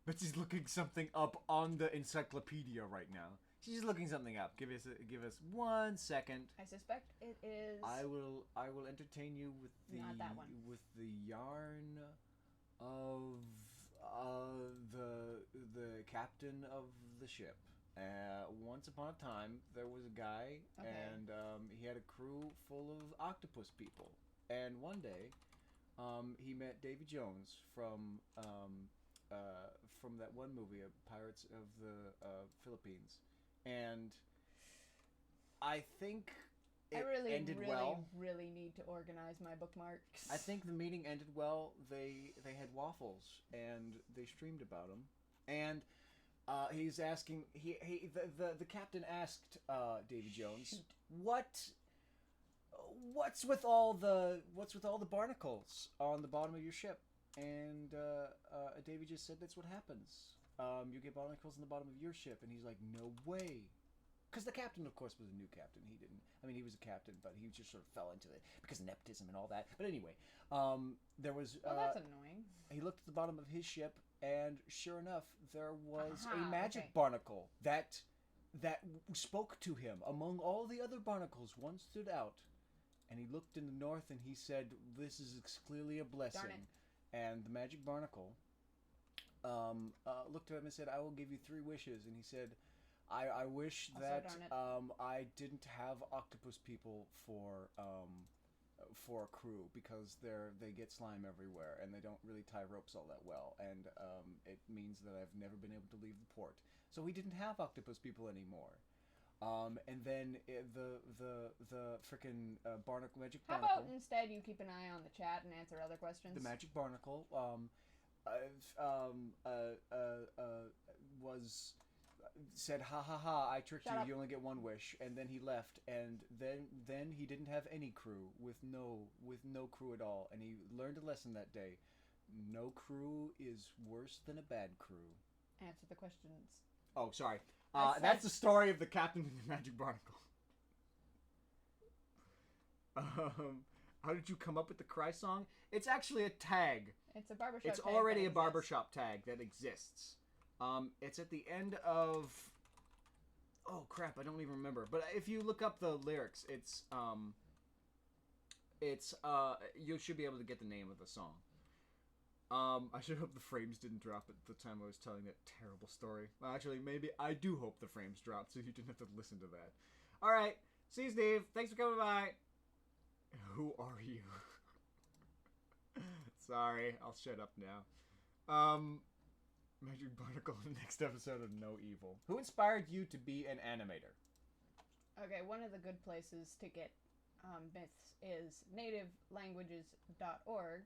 Betsy's looking something up on the encyclopedia right now. She's looking something up. Give us 1 second. I suspect it is. I will entertain you with Not that one. with the yarn of the captain of the ship. Once upon a time, there was a guy, and he had a crew full of octopus people. And one day, he met Davy Jones from that one movie, Pirates of the Philippines. And I think it ended well. I really need to organize my bookmarks. I think the meeting ended well. They had waffles, and they streamed about them. And he's asking. The captain asked Davy Jones, "What's with all the barnacles on the bottom of your ship?" And Davy just said, "That's what happens. You get barnacles on the bottom of your ship." And he's like, "No way." Because the captain, of course, was a new captain. He didn't... I mean, he was a captain, but he just sort of fell into it because of nepotism and all that. But anyway, there was... Well, that's annoying. He looked at the bottom of his ship, and sure enough, there was a magic barnacle that spoke to him. Among all the other barnacles, one stood out. And he looked in the north, and he said, "This is clearly a blessing." Darn it. And the magic barnacle looked at him and said, "I will give you 3 wishes." And he said, I wish that I didn't have octopus people for a crew, because they get slime everywhere and they don't really tie ropes all that well, and it means that I've never been able to leave the port. So he didn't have octopus people anymore. And then the frickin' magic barnacle. How about instead you keep an eye on the chat and answer other questions? The magic barnacle said, "Ha ha ha, I tricked you. You only get 1 wish." And then he left, and then he didn't have any crew, with no crew at all. And he learned a lesson that day. No crew is worse than a bad crew. Answer the questions. Oh, sorry. That's the story of the captain and the magic barnacle. How did you come up with the cry song? It's actually a tag. It's a barbershop tag. It's already a barbershop tag that exists. It's at the end of... Oh, crap, I don't even remember. But if you look up the lyrics, you should be able to get the name of the song. I should hope the frames didn't drop at the time I was telling that terrible story. Well, actually, maybe I do hope the frames dropped so you didn't have to listen to that. Alright, see you, Steve. Thanks for coming by. Who are you? Sorry, I'll shut up now. Magic Barnacle in the next episode of No Evil. Who inspired you to be an animator? Okay, one of the good places to get myths is nativelanguages.org,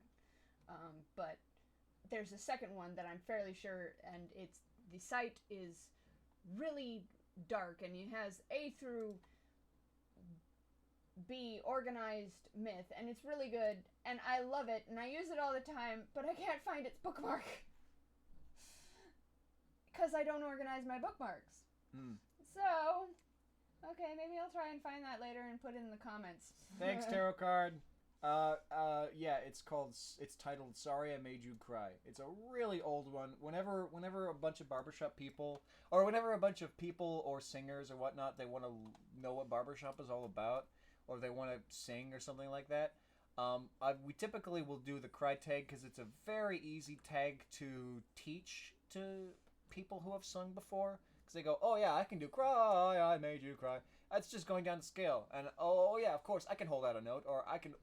but there's a second one that I'm fairly sure, and the site is really dark, and it has A through B organized myth, and it's really good, and I love it, and I use it all the time, but I can't find its bookmark. Because I don't organize my bookmarks. So, okay, maybe I'll try and find that later and put it in the comments. Thanks, Tarot Card. Yeah, it's titled "Sorry I Made You Cry." It's a really old one. Whenever a bunch of barbershop people, or whenever a bunch of people or singers or whatnot, they want to know what barbershop is all about, or they want to sing or something like that, we typically will do the cry tag because it's a very easy tag to teach to people who have sung before. Because they go, oh yeah, I can do "Cry, I Made You Cry." That's just going down the scale. And oh yeah, of course, I can hold out a note. Or I can,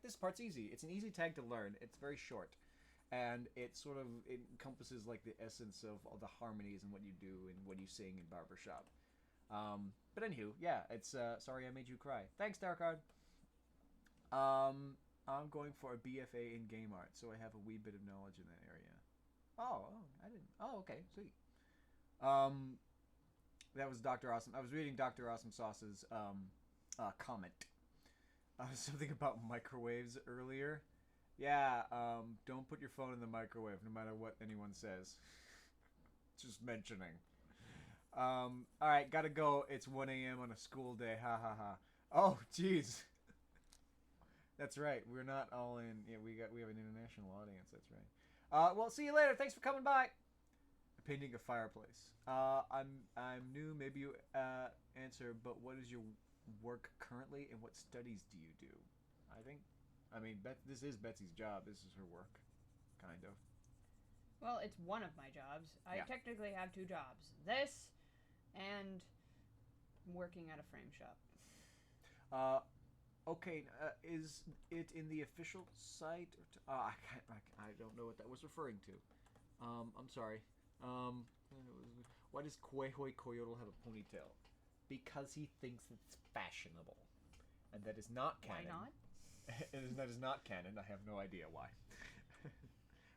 this part's easy. It's an easy tag to learn. It's very short. And it sort of encompasses like the essence of all the harmonies and what you do and what you sing in barbershop. But anywho, yeah, it's Sorry I Made You Cry. Thanks, Darkard. I'm going for a BFA in game art, so I have a wee bit of knowledge in that area. I didn't. Oh, okay, sweet. That was Dr. Awesome. I was reading Dr. Awesome Sauce's comment. Something about microwaves earlier. Yeah, don't put your phone in the microwave no matter what anyone says. Just mentioning. Alright, gotta go. It's 1 a.m. on a school day. Ha ha ha. Oh, jeez. That's right. We're not all in. Yeah, we have an international audience. That's right. Well, see you later. Thanks for coming by. Painting a fireplace. I'm new. Maybe you answer. But what is your work currently, and what studies do you do? This is Betsy's job. This is her work, kind of. Well, it's one of my jobs. I technically have two jobs. This and working at a frame shop. Okay, is it in the official site? I don't know what that was referring to. I'm sorry. Why does Kwehoi Koyotl have a ponytail? Because he thinks it's fashionable. And that is not canon. Why not? That is not canon. I have no idea why.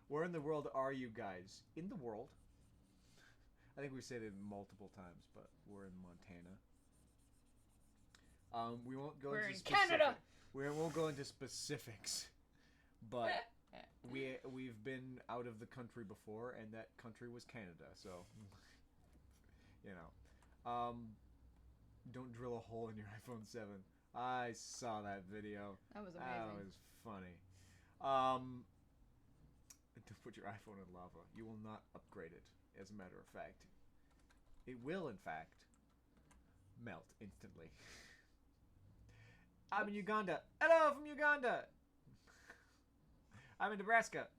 Where in the world are you guys? In the world. I think we've said it multiple times, but we're in Montana. We won't go into specifics. Canada! We won't go into specifics. But we've been out of the country before, and that country was Canada, so don't drill a hole in your iPhone 7. I saw that video. That was amazing. That was funny. To put your iPhone in lava. You will not upgrade it, as a matter of fact. It will, in fact, melt instantly. I'm in Uganda. Hello from Uganda. I'm in Nebraska.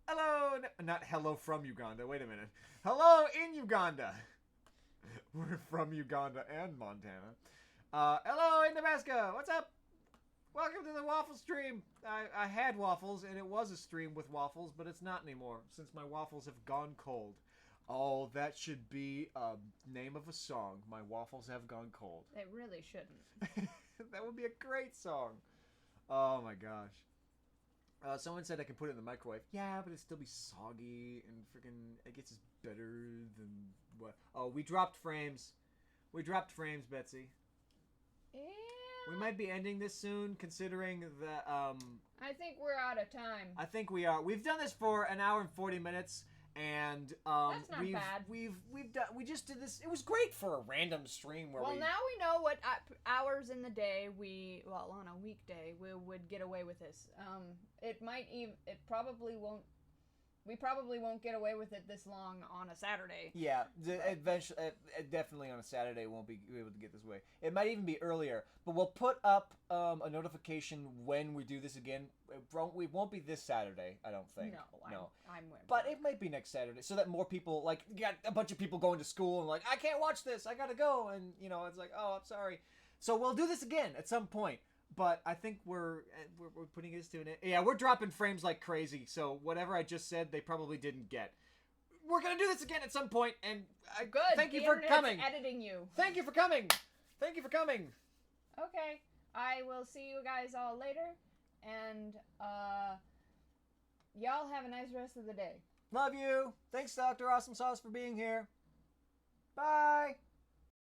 Hello. Not hello from Uganda. Wait a minute. Hello in Uganda. We're from Uganda and Montana. Hello in Nebraska. What's up? Welcome to the Waffle stream. I had waffles, and it was a stream with waffles, but it's not anymore, since my waffles have gone cold. Oh, that should be a name of a song. My waffles have gone cold. It really shouldn't. That would be a great song. Oh my gosh. Someone said I can put it in the microwave. Yeah, but it'd still be soggy and freaking. I guess it's better than what? Oh, we dropped frames. We dropped frames, Betsy. Yeah. We might be ending this soon, considering that. I think we're out of time. I think we are. We've done this for an hour and 40 minutes. And that's not bad. We just did this. It was great for a random stream where now we know what hours in the day on a weekday we would get away with this. We probably won't get away with it this long on a Saturday. Yeah, eventually, definitely on a Saturday won't be able to get this way. It might even be earlier, but we'll put up a notification when we do this again. We won't be this Saturday, I don't think. No. I'm but it might be next Saturday, so that more people, like, you got a bunch of people going to school and like, I can't watch this, I gotta go, and it's like, oh, I'm sorry. So we'll do this again at some point. But I think we're putting this to an end. Yeah, we're dropping frames like crazy, so whatever I just said, they probably didn't get. we're gonna do this again at some point, and Good. thank you the for internet's coming. editing you. Thank you for coming. Thank you for coming. Okay. I will see you guys all later, and y'all have a nice rest of the day. Love you. Thanks, Dr. Awesome Sauce, for being here. Bye.